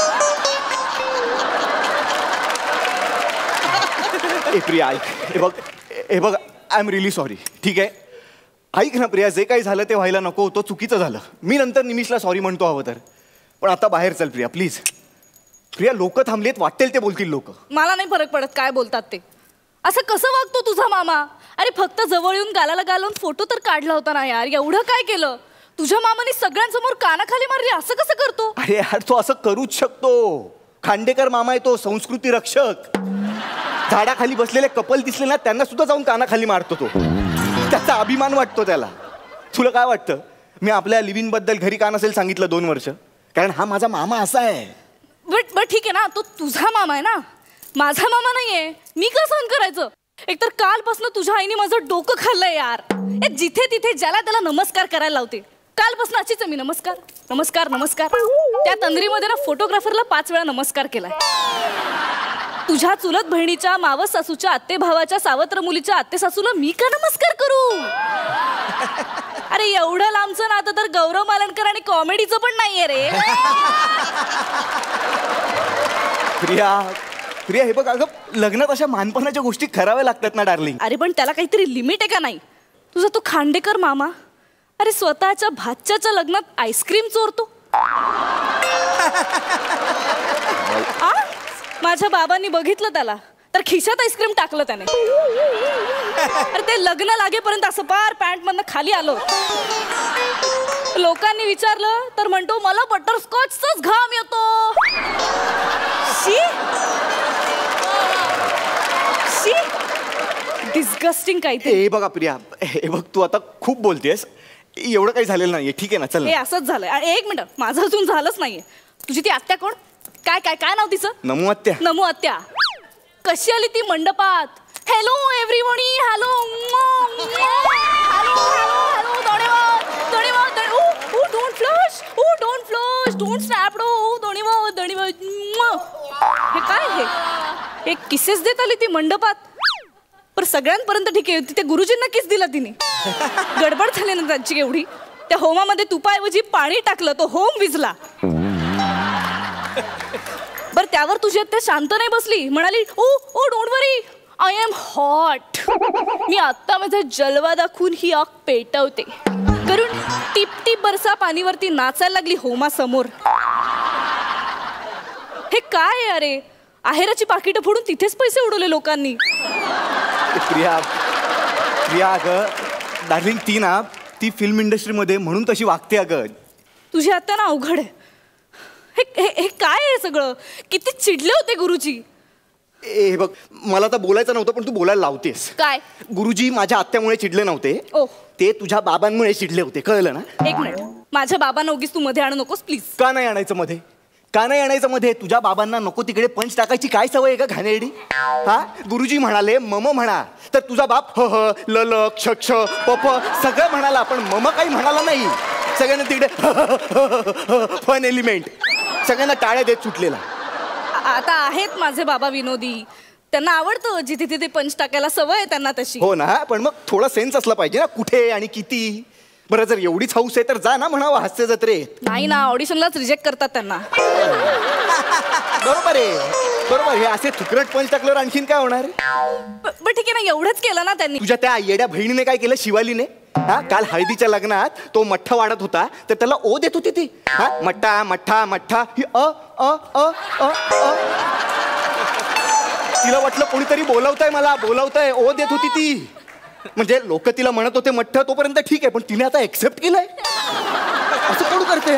प्रिया ऐक, हे बघ आय एम रिअली सॉरी. ठीक आहे ऐक ना प्रिया, जे काही झालं ते व्हायला नको होतं, चुकीचं झालं. मी नंतर निमिषला सॉरी म्हणतो हवं तर. पण आता बाहेर चल प्रिया प्लीज. प्रिया लोक थांबलेत, वाटेल ते बोलतील लोक. मला नाही फरक पडत काय बोलतात ते. असं कसं वागतो तुझा मामा? अरे फक्त जवळ येऊन गालाला गालून फोटो तर काढला होता ना यार, एवढं काय केलं? तुझ्या मामाने सगळ्यांसमोर कानाखाली मारली, असं कसं करतो? अरे यार तो असं करूच शकतो. खांडेकर मामा आहे तो, संस्कृती रक्षक. झाडाखाली बसलेले कपल दिसले ना त्यांना सुद्धा जाऊन कानाखाली मारतो तो. त्याचा अभिमान वाटतो त्याला. तुला काय वाटतं मी आपल्या लिव्हिंग बद्दल घरी का नसेल सांगितलं 2 वर्ष? कारण हा माझा मामा असा आहे. बट ठीक आहे ना, तो तुझा मामा आहे ना, माझा मामा नाहीये. मी का सहन करायचं? एकतर कालपासून तुझ्या आईने माझं डोकं खाल्लंय यार. जिथे तिथे ज्याला त्याला नमस्कार करायला लावते. कालपासून अशीच आहे मी. नमस्कार नमस्कार नमस्कार. त्या तंद्रीमध्ये ना फोटोग्राफरला 5 वेळा नमस्कार केलाय. तुझ्या चुलत बहिणीच्या, मावस सासूच्या, आत्ते भावाच्या, सावत्र मुलीच्या आत्ते सासूला मी का नमस्कार करू? अरे एवढं लांबचं नातं तर गौरव मालनकर आणि कॉमेडीचं पण नाहीये रे. प्रिया हे बघ अगं, लग्नात अशा मानपणाच्या गोष्टी कराव्या लागतात ना डार्लिंग. अरे पण त्याला काहीतरी लिमिट आहे का नाही? तुझा तो खांडेकर मामा अरे स्वतःच्या भाच्याच्या लग्नात आईस्क्रीम चोरतो. आ? माझ्या बाबांनी बघितलं त्याला तर खिशात आईस्क्रीम टाकलं त्याने. अरे ते लग्न लागेपर्यंत असं पार पॅन्ट मधनं खाली आलो. लोकांनी विचारलं तर म्हणतो मला बटरस्कॉचचाच घाम येतो. शी शी डिस्गस्टिंग काहीतरी. हे बघा प्रिया, हे बघ तू आता खूप बोलतेस. एवढं काही झालेलं नाहीये. ठीक आहे ना, चल हे असंच झालंय. आणि एक मिनिट, माझं अजून झालंच नाहीये. तुझी ती आत्या कोण? काय काय काय नाव तिचं? नमू आत्या. नमू आत्या कशी आली ती मंडपात? Hello everybody, hello hello hello धन्यवाद don't flush, don't flush, don't snap, धन्यवाद. हे काय हे किसेस देत आली ती मंडपात? पण सगळ्यांपर्यंत ठीक आहे, तिथे गुरुजींना किस दिला तिने. गडबड झाली ना त्यांची एवढी. त्या होमामध्ये तुपाऐवजी पाणी टाकलं, तो होम विजला. बर त्यावर तुझी आत्या शांत नाही बसली, म्हणाली oh don't worry, I am hot. मी आत्ता माझा जलवा दाखवून ही आग पेटवते करून टिप टिप बरसा पाणीवरती नाचायला लागली होमासमोर. हे काय आहे अरे? आहेराची पाकिटं फोडून तिथेच पैसे उडवले लोकांनी. प्रिया अगं डार्लिंग ती फिल्म इंडस्ट्रीमध्ये म्हणून तशी वागते अगं. तुझी आता ना अवघड आहे. हे काय आहे सगळं? किती चिडले होते गुरुजी. हे बघ मला तर बोलायचं नव्हतं पण तू बोलायला लावतेस. काय? गुरुजी माझ्या आत्यामुळे चिडले नव्हते. ओ ते तुझ्या बाबांमुळे चिडले होते, कळलं ना? एक मिनिट, माझ्या बाबांना उगीच तू मध्ये आणू नकोस प्लीज. का नाही आणायचं मध्ये? का नाही आणायचं मध्ये? तुझ्या बाबांना नको तिकडे पंच टाकायची काय सवय आहे का घाणेरडी? हा गुरुजी म्हणाले मम म्हणा तर तुझा बाप ह ह ल ल क्ष क्ष प प सगळं म्हणाला पण मम काही म्हणाला नाही. सगळ्यांना तिकडे फन एलिमेंट सगळ्यांना टाळ्या देत सुटलेला. आता आहेत माझे बाबा विनोदी, त्यांना आवडतं जिथे तिथे पंच टाकायला सवय आहे त्यांना तशी. हो ना, पण मग थोडा सेन्स असला पाहिजे ना कुठे आणि किती. बरं जर एवढीच हौस आहे तर जा ना म्हणावं हास्य जत्रेत. नाही ना, ऑडिशनलाच रिजेक्ट करतात त्यांना. बरोबर आहे, बरोबर. हे असे थुकरट पंच टाकल्यावर आणखीन काय होणार? पण ठीक आहे ना, एवढंच केलं ना त्यांनी. तुझ्या त्या येड्या बहिणीने काय केलं शिवालीने? हा काल हळदीच्या लग्नात तो मठ्ठा वाढत होता तर त्याला ओ देत होती ती. हा मठ्ठा मठ्ठा मठ्ठा ही अ अ अ अ अ तिला वाटलं कोणीतरी बोलवतंय मला, बोलवतंय, ओ देत होती ती. म्हणजे लोक तिला म्हणत होते मठ्ठ तोपर्यंत ठीक आहे पण तिने आता एक्सेप्ट केलंय. असं कोण करते?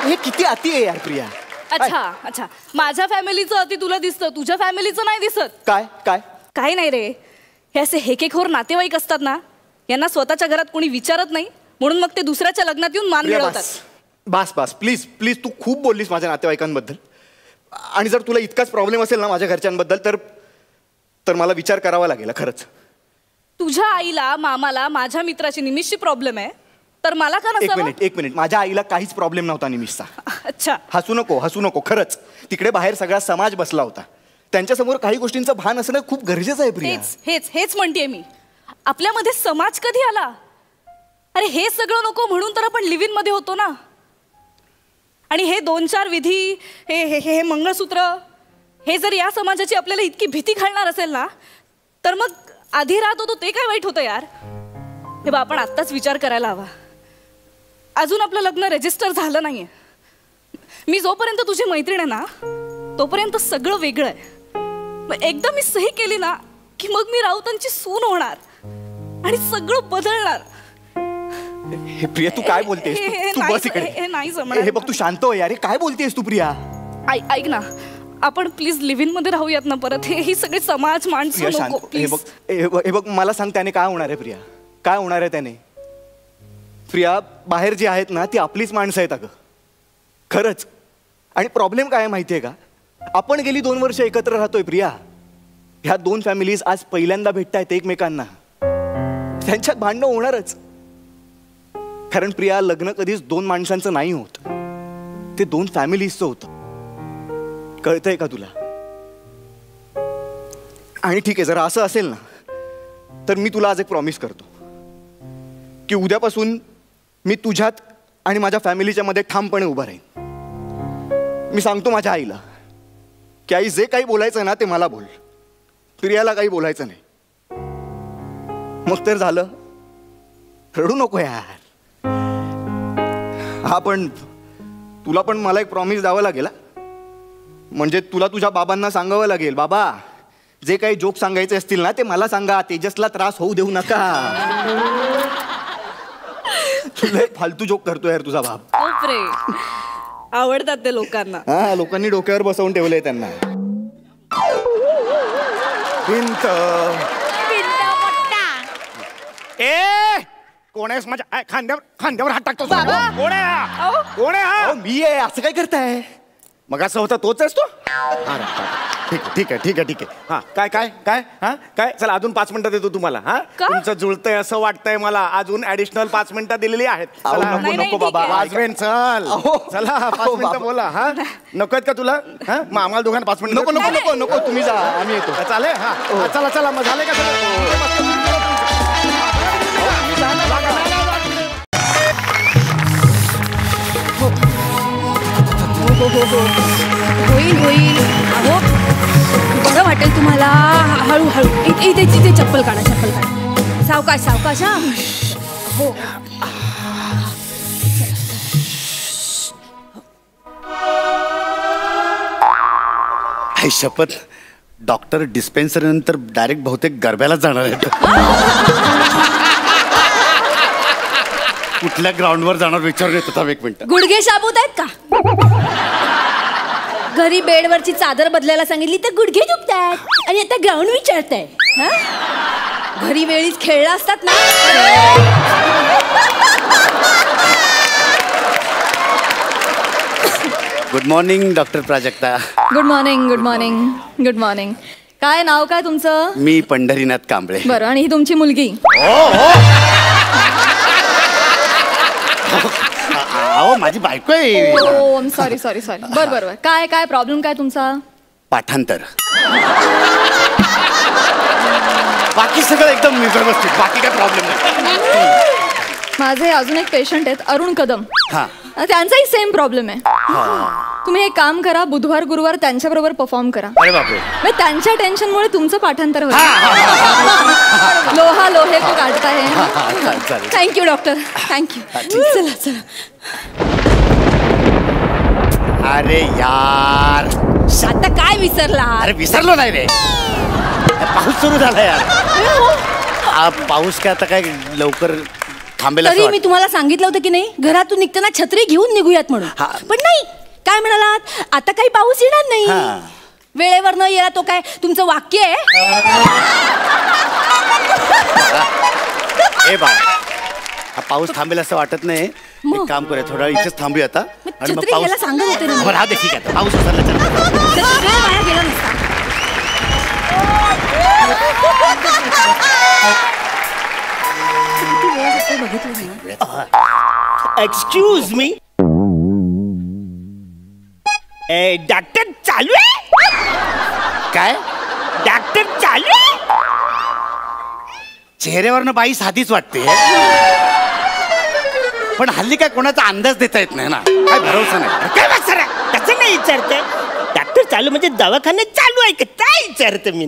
हे किती अति आहे यार प्रिया. अच्छा अच्छा, माझ्या फॅमिलीचं अति तुला दिसतं, तुझ्या फॅमिलीचं नाही दिसत. काय काय काही नाही रे, हे असे हेकेखोर नातेवाईक असतात ना, यांना स्वतःच्या घरात कोणी विचारत नाही म्हणून मग ते दुसऱ्याच्या लग्नात येऊन मान मिळवतात. बस बस प्लीज प्लीज, तू खूप बोललीस माझ्या नातेवाईकांबद्दल. आणि जर तुला इतकाच प्रॉब्लेम असेल ना माझ्या घरच्यांबद्दल तर मला विचार करावा लागेल खरंच. तुझ्या आईला मामाला माझ्या मित्राची निमिषची प्रॉब्लेम आहे तर मला का नसावं? एक मिनिट माझ्या आईला काहीच प्रॉब्लेम नव्हता निमिषचा. अच्छा, हसू नको खरंच. तिकडे बाहेर सगळा समाज बसला होता, त्यांच्यासमोर काही गोष्टींचं भान असणं खूप गरजेचं आहे प्रिया. हेच म्हणतेय मी. आपल्यामध्ये समाज कधी आला? अरे हे सगळं नको म्हणून तर आपण लिव्ह इन मध्ये होतो ना. आणि हे 2-4 विधी, हे मंगळसूत्र, हे जर या समाजाची आपल्याला इतकी भीती घालणार असेल ना तर मग आधी राहत होतो ते काय वाईट होतं यार? हे बा आपण आत्ताच विचार करायला हवा. अजून आपलं लग्न रजिस्टर झालं नाहीये. मी जोपर्यंत तुझी मैत्रीण आहे ना तोपर्यंत सगळं वेगळं आहे. मग एकदा मी सही केली ना की मग मी राऊतांची सून होणार आणि सगळं बदलणार. हे प्रिया तू काय बोलतेस? तू बस इकडे. हे नाही जमणार. हे बघ तू शांत हो यार. काय बोलतेस तू प्रिया? ऐक ना, आपण प्लीज लिव्ह इन मध्ये राहूयात ना परत. ही सगळी समाज माणसं नको प्लीज. हे बघ मला सांग त्याने काय होणार आहे प्रिया? काय होणार आहे त्याने? प्रिया बाहेर जी आहेत ना ती आपलीच माणसं आहेत अगं, खरंच. आणि प्रॉब्लेम काय आहे माहितीये का? आपण गेली 2 वर्ष एकत्र राहतोय प्रिया. ह्या 2 फॅमिलीज आज पहिल्यांदा भेटतायत एकमेकांना. त्यांच्यात भांडणं होणारच. कारण प्रिया लग्न कधीच 2 माणसांचं नाही होत, ते 2 फॅमिलीजचं होतं. कळतंय का तुला? आणि ठीक आहे, जरा असं असेल ना तर मी तुला आज एक प्रॉमिस करतो की उद्यापासून मी तुझ्यात आणि माझ्या फॅमिलीच्या मध्ये ठामपणे उभा राहीन. मी सांगतो माझ्या आईला की आई जे काही बोलायचं ना ते मला बोल, प्रियाला काही बोलायचं नाही. मग तर झालं. रडू नको यार. हा पण तुला पण मला एक प्रॉमिस द्यावं लागेल. म्हणजे तुला तुझ्या बाबांना सांगावं लागेल, बाबा जे काही जोक सांगायचे असतील ना ते मला सांगा, तेजसला त्रास होऊ देऊ नका. तुला फालतू जोक करतो यार तुझा बाप. बापरे, आवडतात ते लोकांना. हा, लोकांनी डोक्यावर बसवून ठेवलंय त्यांना. भिंत ए कोण आहेस? माझ्या खांद्यावर हात टाकतो. कोण आहे हा? कोण आहे हा? मी आहे. असं काय करताय? मग असं होतं तोच आहेस तो? ठीक आहे. हा काय काय काय हा काय? चला अजून 5 मिनिटं देतो तुम्हाला. हा तुमचं जुळतंय असं वाटतंय मला. अजून ऍडिशनल 5 मिनिटं दिलेली आहेत. नको बाबा. वाजवेन. चल चला 5 मिनिटं बोला. हा नको आहेत का तुला? हा मग आम्हाला दोघांना 5 मिनिटं. नको तुम्ही जा, आम्ही येतो. चालेल. हा चला मग झाले का सगळं? होईल. अहो बरं वाटेल तुम्हाला. हळूहळू इथे चप्पल काढा. सावकाश हा. हो आई शपथ, डॉक्टर डिस्पेन्सरी नंतर डायरेक्ट बहुतेक गरब्यालाच जाणार आहेत. कुठल्या ग्राउंडवर जाणार विचारून येत होता. एक मिनिट. गुडघे शाबूत आहेत का? घरी बेडवरची चादर बदलायला सांगितली तर गुडघे दुखतायत आणि आता ग्राउंड विचारताय. घरी वेळीच खेळला असतात ना. Good morning doctor Prajakta. Good morning good morning good morning. काय नाव काय तुमचं? मी पंढरीनाथ कांबळे. बरं, आणि ही तुमची मुलगी? अहो माझी बायको आहे. ओ सॉरी सॉरी सॉरी. बरं बरं बरं. काय काय प्रॉब्लेम काय तुमचा? पाठांतर. बाकी सगळं एकदम व्यवस्थित. बाकी काय प्रॉब्लेम नाही. माझे अजून एक पेशंट आहेत, अरुण कदम. हा, त्यांचाही सेम प्रॉब्लेम आहे. तुम्ही एक काम करा, बुधवार गुरुवार त्यांच्याबरोबर परफॉर्म करा. अरे बापरे. म्हणजे त्यांच्या टेन्शनमुळे तुमचं पाठांतर होईल. लोहा लोहे को काढता है. Thank you doctor, thank you. चला चला. अरे यार, आता काय विसरला? अरे विसरलो नाही रे. पाऊस सुरू झाला यार. हा पाऊस काय आता काय लवकर थांबेल असं तरी मी वाटतं. तुम्हाला सांगितलं होतं की नाही, घरातून निघताना छत्री घेऊन निघूयात म्हणून. पण नाही, काय म्हणालात? आता काही पाऊस येणार नाही. वेळेवर न येणार तो काय तुमचं वाक्य आहे? ए बा, हा पाऊस थांबेल असं वाटत नाही. एक काम करूया, थोडा वेळ इथेच थांबूया आता. आणि मग छत्री घ्यायला सांगत होते ना. बरं, हा दे, ठीक आहे. पाऊस उतरला वेळ वाया गेला नसता. एक्सक्यूज मी, डॉक्टर चालू आहे? काय डॉक्टर चालू आहे? चेहऱ्यावरनं बाई साधीच वाटते, पण हल्ली काय कोणाचा अंदाज देता येत नाही ना. काय भरोसा नाही. काय वाचर कसं नाही विचारतंय? डॉक्टर चालू म्हणजे दवाखाना चालू आहे का काय विचारतं मी?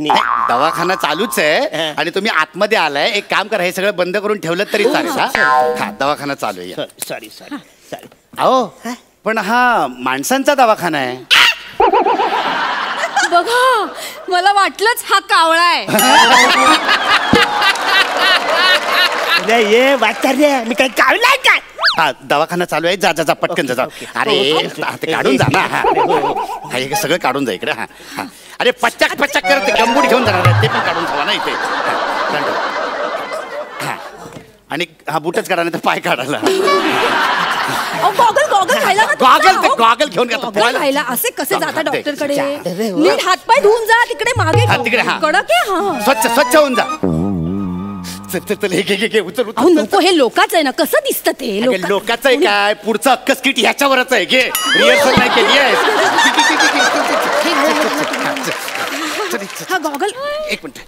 दवाखाना चालूच आहे आणि तुम्ही आतमध्ये आलाय. एक काम करा, हे सगळं बंद करून ठेवलं तरी चालेल. हा, दवाखाना चालू आहे. Sorry sorry sorry. अहो पण हा माणसांचा दवाखाना आहे. बघा, मला वाटलंच हा कावळा आहे. ये वाचार मी काय कावलाय काय? हा, दवाखाना चालू आहे. जा जा जा, पटकन जा. अरे ते काढून जा ना. हा, हे सगळं काढून जा इकडे. हा हा. अरे पच्चाक पच्चाक करत गंबूट घेऊन जाणार आहे, ते पण काढून ठेवा ना इथे. हा, आणि हा बुटच काढा, नाही तर पाय काढायला. गॉगल गॉगल खायला ना. गॉगल घेऊन घेतो. गॉगल खायला असे कसे जाता डॉक्टरकडे? नीट हातपाय धुवून जा. तिकडे मागे तिकडे. हा, कडक आहे. हा, स्वच्छ स्वच्छ होऊन जा. उचल. अहो नको, हे लोकाच आहे ना. कसं दिसतं ते? लोकांचं आहे काय? पुढचं अक्कस किट ह्याच्यावरच आहे. घे, रिहर्सल नाही केली आहे. हा गॉगल. एक मिनिट.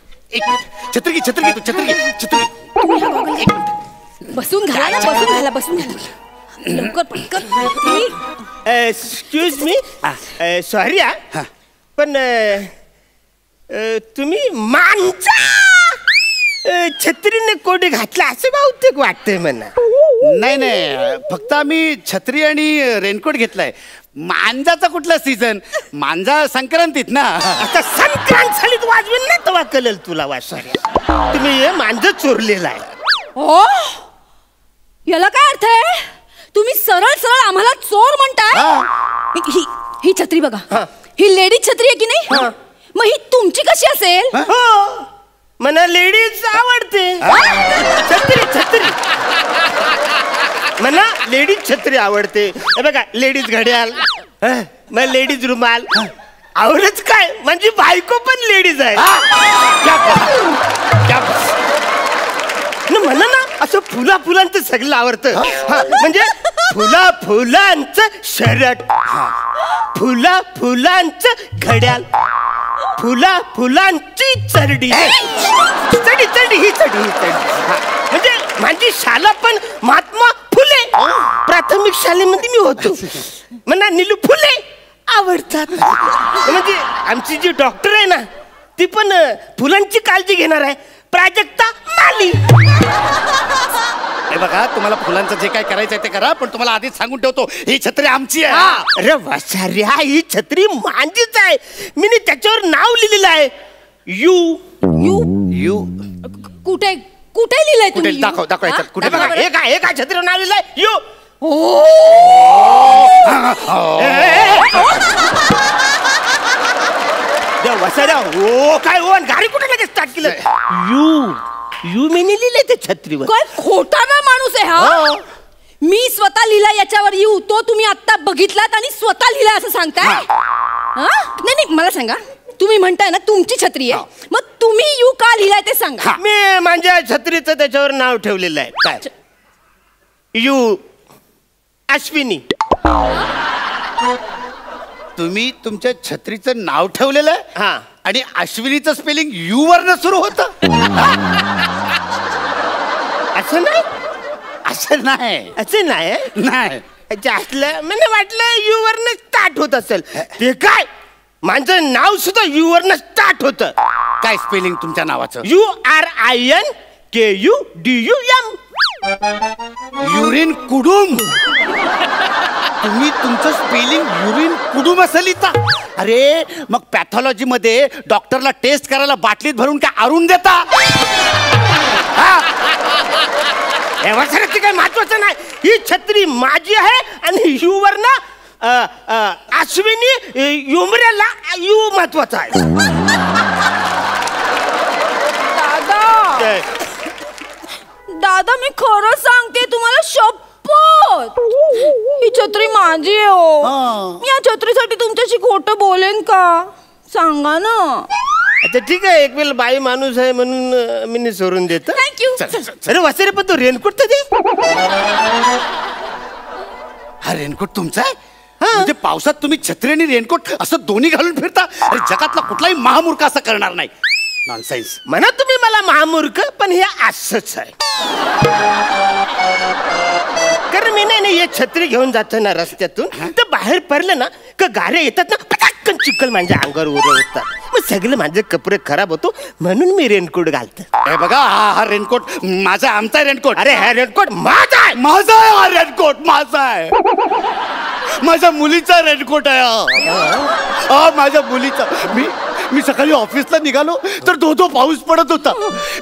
छत्री घे, छत्री घे, तू छत्री घे, छत्री. तुम्ही हा गॉगल एक मिनिट. बसून घाला ना, बसून घाला, बसून घाला लवकर पटकन. एक्सक्यूज मी, सॉरी हा, पण तुम्ही माणसा छत्रीने कोडी घातला असं बहुतेक वाटतंय मला. नाही नाही, फक्त आम्ही छत्री आणि रेनकोट घेतलाय. मांजाचा कुठला सीझन? मांजा संक्रांतीत ना. आता संक्रांत झालीत वाजवेल ना तेव्हा कळेल तुला. वासऱ्या, तुम्ही हे मांज चोरलेला आहे. ओ, याला काय अर्थ आहे? तुम्ही सरळ सरळ आम्हाला चोर म्हणताय? ही छत्री बघा, ही लेडीज छत्री आहे की नाही? मग ही तुमची कशी असेल? मला लेडीज आवडते. छत्री छत्री मला लेडीज छत्री आवडते. बघा, लेडीज घड्याल, मग लेडीज रुमाल. आवडच काय, म्हणजे बायको पण लेडीज आहे. म्हणा ना, असं फुला फुलांचं सगळं आवडतं. म्हणजे फुला फुलांचं शर्ट, फुला फुलांचं घड्याल, फुला फुलांची चरडी. चढी चढी ही चढी ही चढी. म्हणजे माझी शाला पण महात्मा फुले प्राथमिक शाळेमध्ये मी होतो. मला नीलू फुले आवडतात. म्हणजे आमची जी डॉक्टर आहे ना, ती पण फुलांची काळजी घेणार आहे, प्राजक्ता माली. हे बघा, तुम्हाला फुलांचं जे काय करायचंय ते करा, पण तुम्हाला आधीच सांगून ठेवतो, ही छत्री आमची आहे. अरे वासाऱ्या, ही छत्री माझीच आहे. मी त्याच्यावर नाव लिहिलेलं आहे, यू. यू यू कुठे कुठे लिहिलंय कुठे? तुम्ही दाखव दाखव याच्यात कुठे बघा. हे काय छत्रीवर नाव लिहिलंय, यू. वसाऱ्या, हो काय हो, गाडी कुठे लगेच स्टार्ट केलं? यू मी लिहिलंय त्या छत्रीवर. काय खोटा ना माणूस आहे हा. मी स्वतः लिहिला याच्यावर यू, तो तुम्ही आता बघितलात आणि स्वतः लिहिला असं सांगताय? नाही नाही, मला सांगा, तुम्ही म्हणताय ना तुमची छत्री आहे, मग तुम्ही यू का लिहिलाय ते सांगा. मी माझ्या छत्रीचं त्याच्यावर नाव ठेवलेलं आहे. काय? यू अश्विनी. तुम्ही तुमच्या छत्रीचं नाव ठेवलेलं आहे? हा. आणि अश्विनीचं स्पेलिंग यू वरनं सुरू होतं? असं नाही, असं नाही. असं नाही. नाही असलं मला वाटलं यू वरनं स्टार्ट होत असेल. ते काय, माझं नाव सुद्धा यू वरनं स्टार्ट होतं. काय स्पेलिंग तुमच्या नावाचं? URINKUDUM. युरिन कुडुम. तुम्ही तुमचं स्पेलिंग युरिन कुडुम असं लिहिता? अरे मग पॅथॉलॉजी मध्ये डॉक्टरला टेस्ट करायला बाटलीत भरून काय आरून देता? ते काही महत्वाचं नाही. ही छत्री माझी आहे आणि यू वर ना अश्विनी युमऱ्याला यू महत्वाचा आहे. दादा मी खरं सांगते तुम्हाला, शपथ ही छत्री माझी आहे हो. या छत्रीसाठी तुमच्याशी खोटं बोलेन का? सांगा ना. अच्छा ठीक आहे, एक वेळ बाई माणूस आहे म्हणून मी सोडून देतो. थँक्यू. अरे वासरे, पण तो रेनकोट तर दे. हा रेनकोट तुमचा आहे? म्हणजे पावसात तुम्ही छत्री आणि रेनकोट असं दोन्ही घालून फिरता? अरे जगातला कुठलाही महामूर्ख असं करणार नाही. नॉनसेन्स. म्हणा तुम्ही मला महामूर्ख, पण हे असंच आहे. कारण मी नाही हे छत्री घेऊन जातो ना रस्त्यातून, तर बाहेर पडलं ना का गाड्या येतात ना, पटकन चिखल माझ्या अंगावर उडवतात. मग सगळे माझे कपडे खराब होतो, म्हणून मी रेनकोट घालतो. हे बघा, हा रेनकोट माझा, आमचा रेनकोट. अरे हा रेनकोट माझा आहे. माझा आहे हा रेनकोट, माझा आहे. माझ्या मुलीचा रेनकोट आहे हा. माझ्या मुलीचा. मी सकाळी ऑफिसला निघालो तर धो पाऊस पडत होता.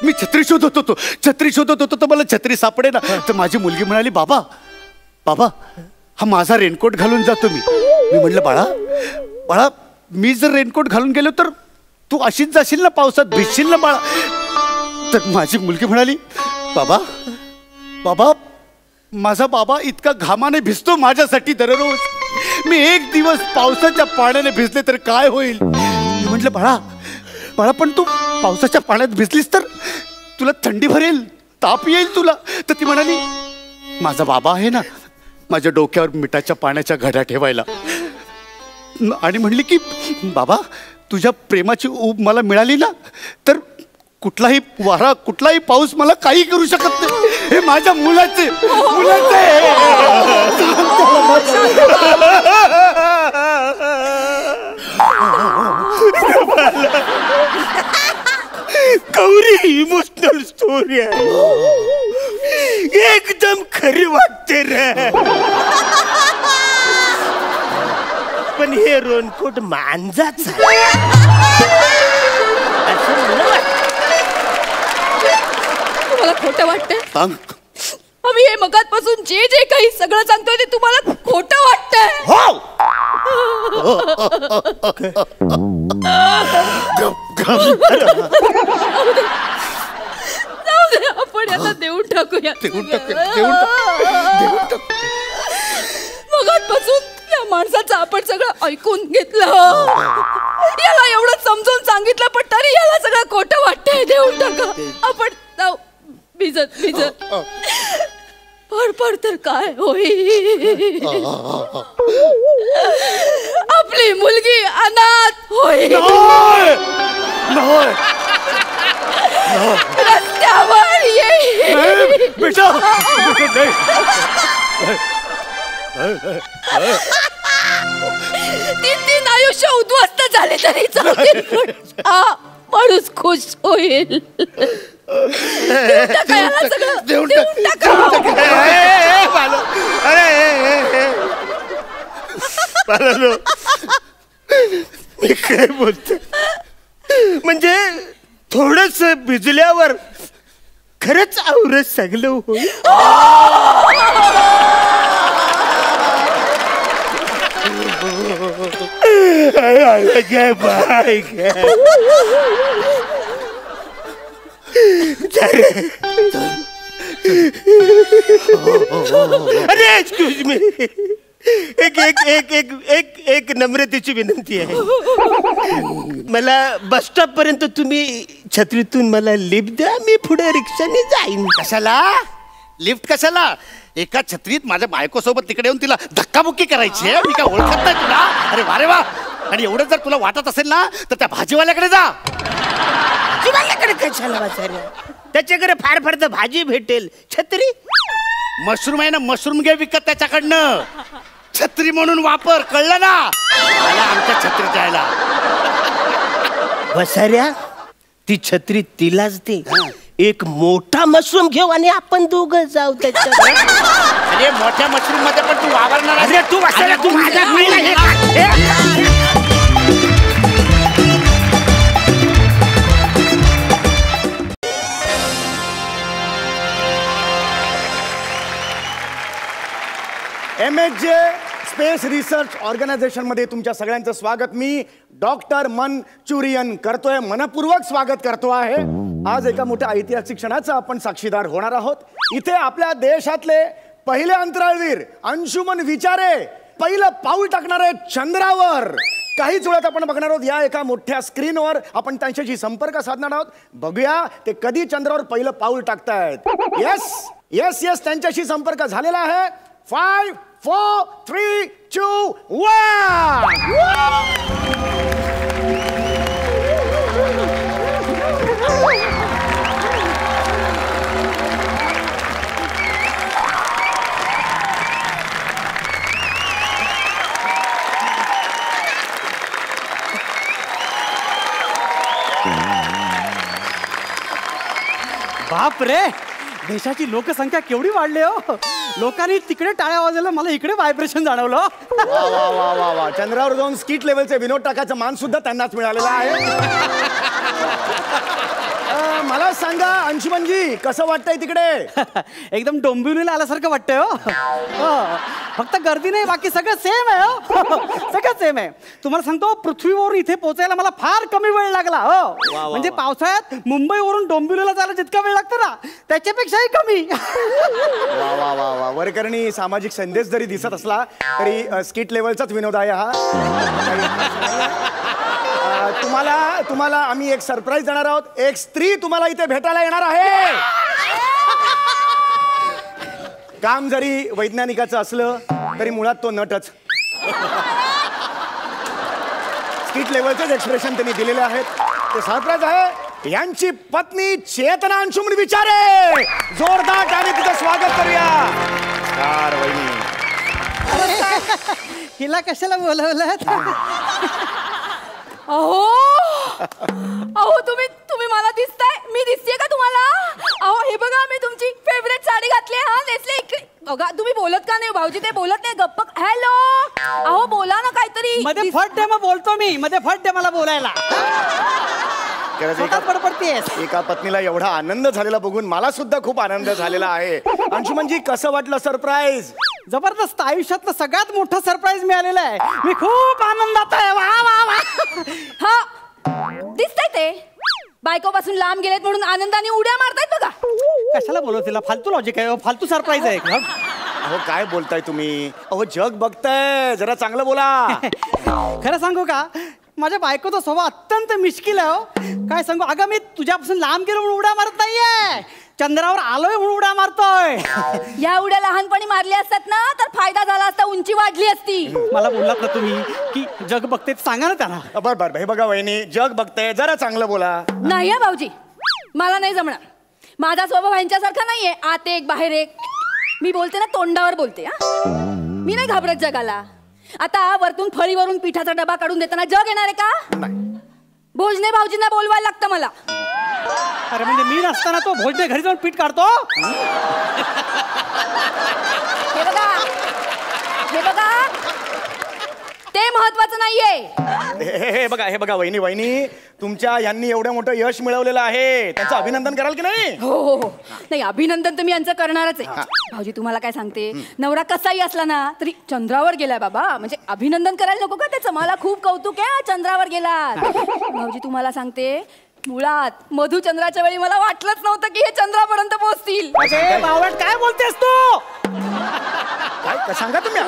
मी छत्री शोधत होतो तर मला छत्री सापडे ना. तर माझी मुलगी म्हणाली, बाबा बाबा हा माझा रेनकोट घालून जातो. मी म्हणलं, बाळा मी जर रेनकोट घालून गेलो तर तू अशीच जाशील ना, पावसात भिजशील ना बाळा. तर माझी मुलगी म्हणाली, बाबा माझा बाबा इतका घामाने भिजतो माझ्यासाठी दररोज. मी एक दिवस पावसाच्या पाण्याने भिजले तर काय होईल? मी म्हटलं, बाळा पण तू पावसाच्या पाण्यात भिजलीस तर तुला थंडी भरेल, ताप येईल तुला. तर ती म्हणाली, माझा बाबा आहे ना माझ्या डोक्यावर मिठाच्या पाण्याच्या घड्या ठेवायला. आणि म्हणली की बाबा तुझ्या प्रेमाची ऊब मला मिळाली ना तर कुठलाही वारा कुठलाही पाऊस मला काही करू शकत नाही. हे माझ्या मुलाचे गौरी इमोशनल स्टोरी आहे. एकदम खरी वाटते रे. पण हे रेनकोट मांजाच आहे असं मला वाटतं. तुम्हाला खोटं वाटतंय? सांग. आम्ही हे मगातपासून जे काही सगळं सांगतोय ते तुम्हाला खोटं वाटतंय? हो. जाऊ दे, आपण याला देऊन टाकूया. मगातपासून या माणसाचं आपण सगळं ऐकून घेतलं, याला एवढं समजून सांगितलं, पण तरी याला सगळं खोटं वाटतंय. देऊन टाका आपण. जाऊ. भिजत पड तर काय होईल? आपली मुलगी अनाथ होईल. रस्त्यावर येईल. बेटा तीन आयुष्य उद्ध्वस्त झाले तरी चालेल, पण हा माणूस खुश होईल. देऊन टाक. बालालो, मी काय बोलतो म्हणजे थोडस भिजल्यावर खरंच आवरत सगळं होईल. काय बाय अरे एक्सक्यूज मी, एक एक एक एक एक एक नम्रतेची विनंती आहे. मला बस स्टॉप पर्यंत तुम्ही छत्रीतून मला लिफ्ट द्या, मी पुढे रिक्षाने जाईन. कशाला लिफ्ट कशाला? एका छत्रीत माझ्या बायकोसोबत तिकडे येऊन तिला धक्काबुक्की करायची आहे? मी काय ओळखत नाही तुला? अरे वा रे वा. आणि एवढं जर तुला वाटत असेल ना तर त्या भाजीवाल्याकडे जा. भाजीवाल्याकडे कशाला वाचायला? त्याच्याकडे फार फार तर भाजी भेटेल. छत्री मशरूम आहे ना, मशरूम घे विकत त्याच्याकडनं. छत्री म्हणून वापर, कळलं ना? मला आमच्या छत्री द्यायला. वसाऱ्या, ती छत्री तिलाच दे. एक मोठा मशरूम घेऊ आणि आपण दोघं जाऊ त्याच्यात. अरे मोठ्या मशरूम मध्ये पण तू वावरणार? अरे तू वसाऱ्या, तू माझ्या MHJ स्पेस रिसर्च ऑर्गनायझेशन मध्ये तुमच्या सगळ्यांचं स्वागत. मी डॉक्टर मनचुरियन करतोय, मनपूर्वक स्वागत करतो आहे. आज एका मोठ्या ऐतिहासिक क्षणाचा आपण साक्षीदार होणार आहोत. इथे आपल्या देशातले पहिले अंतराळवीर अंशुमन विचारे पहिलं पाऊल टाकणार आहेत चंद्रावर. काहीच वेळात आपण बघणार आहोत या एका मोठ्या स्क्रीनवर. आपण त्यांच्याशी संपर्क साधणार आहोत. बघूया ते कधी चंद्रावर पहिलं पाऊल टाकतायत. येस येस येस, त्यांच्याशी संपर्क झालेला आहे. 5 4 3 2 1. बाप रे, देशाची लोकसंख्या केवढी वाढली हो. लोकांनी तिकडे टाळ्या वाजवल्या, मला इकडे व्हायब्रेशन जाणवलं. वा वा वा वा वा. चंद्रावर जाऊन स्किट लेवलचे विनोद टाकायचं मान सुद्धा त्यांनाच मिळालेला आहे. मला सांगा अंशुमनजी, कसं वाटतंय तिकडे? एकदम डोंबिवलीला आल्यासारखं वाटतंय हो. फक्त गर्दी नाही, बाकी सगळं सेम आहे हो. सगळं सेम आहे. तुम्हाला सांगतो, पृथ्वीवरून इथे पोहोचायला मला फार कमी वेळ लागला हो. म्हणजे पावसाळ्यात मुंबईवरून डोंबिवलीला जायला जितका वेळ लागतो ना, त्याच्यापेक्षाही कमी. वा वा वा वा. वरकरणी सामाजिक संदेश जरी दिसत असला तरी स्किट लेवलचाच विनोद आहे हा. तुम्हाला आम्ही एक सरप्राईज देणार आहोत. एक स्त्री तुम्हाला इथे भेटायला येणार आहे. काम जरी वैज्ञानिकाचं असलं तरी मुळात तो नटच. स्किट लेवलचेच एक्सप्रेशन त्यांनी दिलेले आहेत. ते सरप्राईज आहे. यांची पत्नी चेतना अंशुमन विचारे. जोरदार टाळी तिचं स्वागत करूया. कार वहिनी, हिला कशाला बोलवलं? अहो अहो, तुम्ही मला दिसताय? मी दिसतेय का तुम्हाला? अहो हे बघा, मी तुमची फेवरेट साडी घातली. हा नेसले इकडे बघा. तुम्ही बोलत का नाही भाऊजी? ते बोलत नाही, गप्प. हॅलो, अहो बोला ना काहीतरी. मध्ये फट दे, मग बोलतो मी. मध्ये फट दे मला बोलायला. एका पत्नीला एवढा आनंद झालेला बघून मला सुद्धा खूप आनंद झालेला आहे. अंशुमनजी, कसं वाटलं सरप्राईज? जबरदस्त. आयुष्यातलं सगळ्यात मोठं सरप्राईज मिळालेलं आहे. मी खूप आनंदात आहे. वा वा वा. हा दिसतंय ते बायकोपासून लांब गेलेत म्हणून आनंदाने उड्या मारतायत बघा. कशाला बोलव तिला? फालतू लॉजिक आहे, फालतू सरप्राईज आहे. अहो काय बोलताय तुम्ही? अहो जग बघताय, जरा चांगलं बोला. खरं सांगू का, माझ्या बायकोचा स्वभाव अत्यंत मिश्किल आहे हो. काय सांगू, अगं मी तुझ्यापासून लांब गेलो म्हणून उड्या मारत नाहीये, चंद्रावर आलोय म्हणून उड्या मारतोय. या उड्या लहानपणी मारल्या असतात ना तर फायदा झाला असता, उंची वाढली असती. मला बोललात ना तुम्ही की जग बघते, सांगा ना त्याला. बरं हे बघा वहिनी, जग बघताय, जरा चांगलं बोला. नाही हा भाऊजी, मला नाही जमणार. माझा स्वभाव ह्यांच्यासारखा नाहीये, आत एक बाहेर एक. मी बोलते ना तोंडावर बोलते. मी नाही घाबरत जगाला. आता वरतून फळीवरून पिठाचा डबा काढून देताना जग येणार आहे का? भोजने भाऊजींना बोलवायला लागतं मला. अरे म्हणजे मी नसताना तो भोजने घरी जाऊन पीठ काढतो. हे बघा ते महत्वाचं नाहीये. हे बघा वहिनी तुमच्या यांनी एवढं मोठं यश मिळवलेलं आहे, त्यांचं अभिनंदन कराल की नाही? हो नाही, अभिनंदन तर मी यांचं करणारच आहे. भाऊजी तुम्हाला काय सांगते, नवरा कसाही असला ना तरी चंद्रावर गेलाय बाबा, म्हणजे अभिनंदन करायला नको का त्याचं? मला खूप कौतुक आहे चंद्रावर गेला. भाऊजी तुम्हाला सांगते, मुळात मधुचंद्राच्या वेळी मला वाटलंच नव्हतं की हे चंद्रापर्यंत पोहोचतील. काय बोलतेस तू? काय सांगा तुम्ही?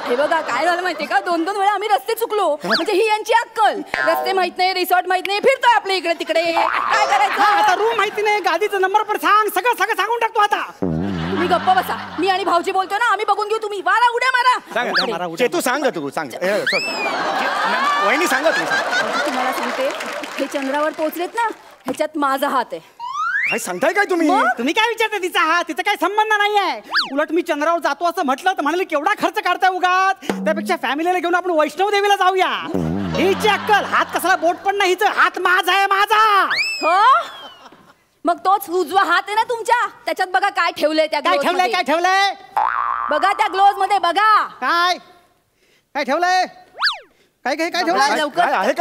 हे बघा काय झालं माहितीये का, 2-2 वेळा आम्ही रस्ते चुकलो. म्हणजे ही यांची अक्कल, रस्ते माहित नाही, रिसॉर्ट माहित नाही, फिरतोय आपल्या इकडे तिकडे. काय करायचं आता? रूम माहिती नाही, गादीचा नंबर पण सांग, सगळं सांगून टाकतो आता. तुम्ही गप्प बसा, मी आणि भाऊजी बोलतो ना, आम्ही बघून घेऊ. तुम्ही वारा उड्या मारा. तू सांग वहिनी सांगा तुम्हाला सांगते, हे चंद्रावर पोहोचलेत ना, ह्याच्यात माझा हात आहे. काय सांगताय काय तुम्ही? तुम्ही काय विचारता तिचा हात? तिचा काही संबंध नाहीये. उलट मी चंद्रावर जातो असं म्हटलं तर म्हणाले केवढा खर्च काढताय उगाच, त्यापेक्षा फॅमिलीला घेऊन आपण वैष्णव देवीला जाऊया. हिची अक्कल, हात कसला बोट पण नाही, हात माझा आहे माझा. हो मग तोच उजवा हात आहे ना तुमच्या, त्याच्यात बघा काय ठेवलंय. त्या काय ठेवलंय बघा त्या ग्लोव्ह मध्ये बघा. काय ठेवलंय? काय ठेवलंय? लवकर आहे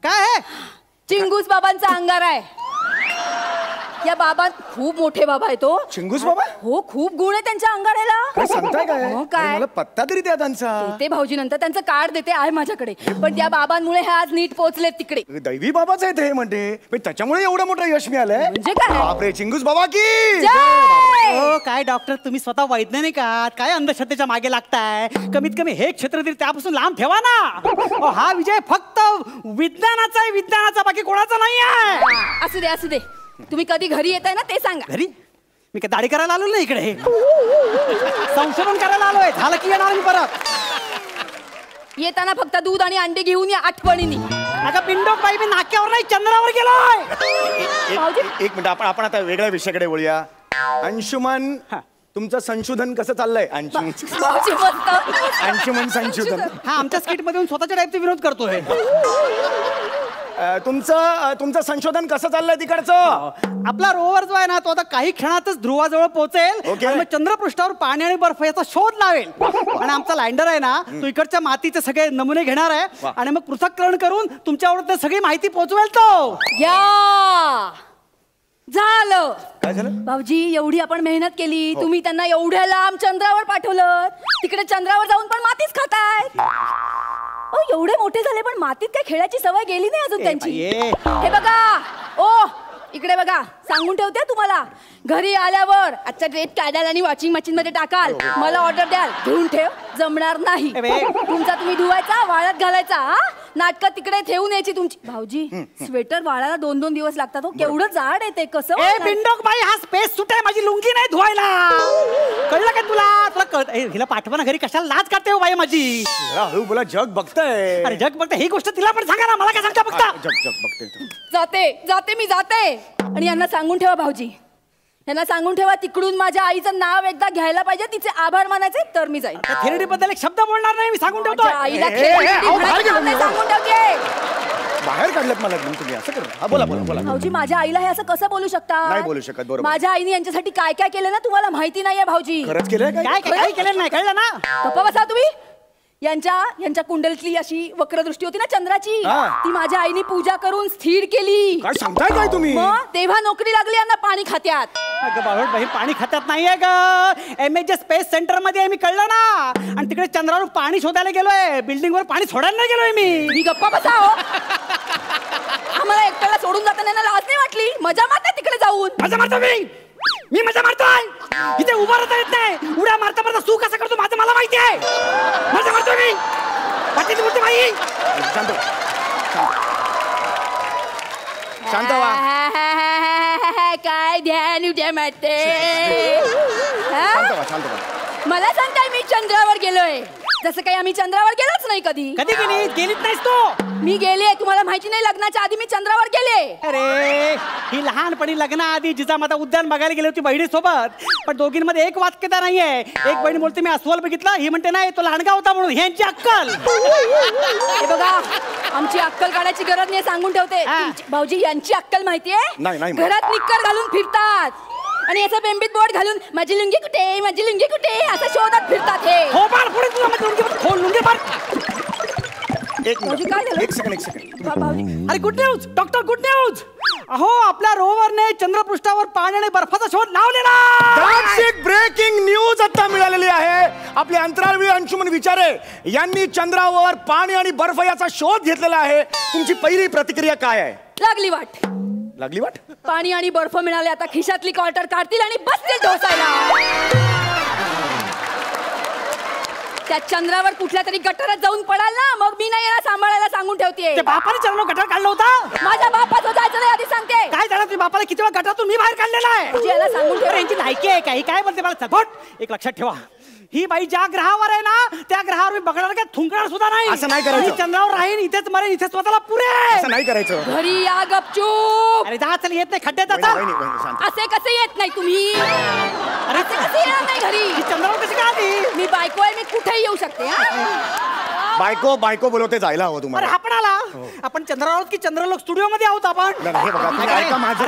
काय आहे? चिंगूस बाबांचा अंगार आहे. या बाबा खूप मोठे बाबा आहे तो. चिंगूस बाबा? हो खूप गुण आहे त्यांच्या अंगाऱ्याला. काय सांगताय काय? काय मला पत्ता तरी द्या त्यांचा. ते भाऊजी नंतर त्यांचं कार्ड देते आहे माझ्याकडे, पण त्या बाबांमुळे हे आज नीट पोहोचले तिकडे. दैवी बाबाच आहे ते म्हणते, त्याच्यामुळे एवढं मोठं यश मिळालंय. म्हणजे काय? बापरे, चिंगूस बाबा की हो. काय डॉक्टर तुम्ही स्वतः वैज्ञानिक आहात, काय अंधश्रद्धेच्या मागे लागताय? कमीत कमी हे क्षेत्र तरी त्यापासून लांब ठेवा ना. हा विजय फक्त विज्ञानाचा आहे, विज्ञानाचा, बाकी कोणाचा नाही आहे. असू दे तुम्ही कधी घरी येताय ना ते सांगा. घरी? मी काय दाढी करायला आलो ना इकडे, संशोधन करायला आलोय. झालं की येणार मी परत. येताना फक्त दूध आणि अंडे घेऊन या आठवणीने. अगं पिंडोक बाई, मी नाक्यावर नाही चंद्रावर गेलोय. एक मिनिट, आपण आता वेगळ्या विषयाकडे वळूया. अंशुमन, तुमचं संशोधन कसं चाललंय? अंशुमन संशोधन. हा आमच्या स्किट मध्ये स्वतःच्या टाईपचा विरोध करतोय. तुमचं संशोधन कसं चाललंय तिकडचं? आपला रोवर जो आहे ना तो आता काही क्षणातच ध्रुवाजवळ पोहोचेल. मग चंद्रपृष्ठावर पाणी आणि बर्फ याचा शोध लावेल. आणि आमचा लँडर आहे ना तो इकडच्या मातीचे सगळे नमुने घेणार आहे आणि मग पृथक्करण करून तुमच्यावर सगळी माहिती पोहोचवेल तो. या झालं. काय झालं भाऊजी? एवढी आपण मेहनत केली, तुम्ही त्यांना एवढ्या लांब चंद्रावर पाठवलं, तिकडे चंद्रावर जाऊन पण मातीच खाताय. एवढे मोठे झाले पण मातीत काय खेळायची सवय गेली नाही अजून त्यांची. हे बघा इकडे बघा, सांगून ठेवते तुम्हाला, घरी आल्यावर आजचा ड्रेस काढाल आणि वॉशिंग मशीन मध्ये टाकाल, मला ऑर्डर द्याल, धुवून ठेव, जमणार नाही. तुमचा तुम्ही धुवायचा, वाळत घालायचा. नाटकं तिकडे ठेवून यायची तुमची. भाऊजी स्वेटर वाळायला 2-2 दिवस लागतात. केवढं जाड आहे ते. कसं बिंडोक बाई, हा स्पेस सुट आहे, माझी लुंगी नाही धुवायला. कळलं का तुला? हिला पाठवा ना घरी, कशाला लाज काढते हो बाई माझी? हळू बोला, जग बघताय. अरे जग बघते ही गोष्ट तिला पण सांगा ना, मला काय सांगता बघता? जग बघते. जाते मी जाते. आणि यांना सांगून ठेवा भाऊजी, यांना सांगून ठेवा तिकडून माझ्या आईचं नाव एकदा घ्यायला पाहिजे, तिचे आभार मानायचे, तर मी जाईन. थेरडी बद्दल एक शब्द बोलणार नाही मी, सांगून ठेवतो. आईला सांगून ठेवते. बाहेर काढलं मला तुम्ही असं करा. बोला. भाऊजी माझ्या आईला हे असं कसं बोलू शकता? नाही बोलू शकत. बरोबर. माझ्या आईने यांच्यासाठी काय काय केलं ना तुम्हाला माहिती नाहीये भाऊजी. खरंच केलंय? काय केलं नाही कळलं ना? गप्पा बसा तुम्ही. यांच्या कुंडलीतली अशी वक्रदृष्टी होती ना चंद्राची, ती माझ्या आईने पूजा करून स्थिर केली. काय सांगताय काय तुम्ही? तेव्हा नोकरी लागली यांना पाणी खात्यात. बाई पाणी खात्यात नाहीये ग, MHJ स्पेस सेंटर मध्ये आहे मी, कळलं ना? आणि तिकडे चंद्रावर पाणी शोधायला गेलोय, बिल्डिंग वर पाणी सोडायला नाही गेलोय मी. गप्पा बसा हो. आम्हाला एकट्याला सोडून जाताना लाज नाही वाटली? मजा मारता तिकडे जाऊन. मजा मारतो मी मजा मारतोय. इथे उभा राहता येत नाही, उड्या मारता सू कसा करतो माझं मला माहिती आहे. मजा मारतो मी. वाटेची बोलते बाई. शांत व्हा. काय ध्यान उद्या मारते. शांत व्हा. मला सांगताय मी चंद्रावर गेलोय, जसं काही आम्ही चंद्रावर गेलोच नाही. कधी गेलीच नाहीस तो. मी गेले, तुम्हाला माहिती नाही, लग्नाच्या आधी मी चंद्रावर गेले. अरे ही लहानपणी लग्नाआधी जिजामाता उद्यान बघायला गेली होती बहिणीसोबत, पण दोघींमध्ये एक वाक्यता नाहीये. एक बहीण बोलते मी अस्वल बघितला, ही म्हणते नाही तो लहानगा होता म्हणून. ह्यांची अक्कल. हे बघा, आमची अक्कल काढायची गरज नाही, सांगून ठेवते. भाऊजी यांची अक्कल माहितीये, घरात निक्कर घालून फिरतात आणि याचं बेंबीत बोट घालून माझी लुंगी कुठे, माझी लुंगी कुठे असं शोधत फिरतात. हे एक सेकंड. अरे good news doctor, good news. अहो आपल्या रोवरने चंद्रपृष्ठावर पाणी आणि बर्फाचा शोध लावलेला. ब्रेकिंग न्यूज आता मिळालेली आहे. आपले अंतराळवीर अंशुमन विचारे यांनी चंद्रावर पाणी आणि बर्फ याचा शोध घेतलेला आहे. तुमची पहिली प्रतिक्रिया काय आहे? लागली वाट. लागली वाट? पाणी आणि बर्फ मिळाले, आता खिशातली क्वार्टर काढतील आणि बसतील ढोसायला. त्या चंद्रावर कुठल्या तरी गटारात जाऊन पडाल ना, मग मी नाही येणार सांभाळायला, सांगून ठेवते. बापाने चंद्र गटार काढला होता. माझ्या बापाचं जायचं नाही, आधी सांगते. काय झालं तुझ्या बापाला किती वेळा गटारातून मी बाहेर काढलेला आहे. याला सांगून ठेव. यांची लायकी आहे काही काय बोलते मला सपोर्ट. एक लक्षात ठेवा, ही बाई ज्या ग्रहावर आहे ना त्या ग्रहावर मी बघणार काय थुंकणार सुद्धा नाही. असं नाही करायचं. चंद्रावर राहीन, इथेच मरेन, इथेच स्वतःला पुरे. असं नाही करायचं. घरी या गपचूप. अरे जा चल, येत नाही खड्ड्यात आता. असे कसे येत नाही तुम्ही? अरे असे कसे येणार नाही घरी? चंद्रावर कशी काय आली? मी बायको आहे, मी कुठेही येऊ शकते. बायको बोलवते, जायला हवं तुम्हाला. अरे आपण आला, आपण चंद्रावर आहोत की चंद्रलोक स्टुडिओ मध्ये आहोत आपण? हे बघा, तुम्ही ऐका माझं.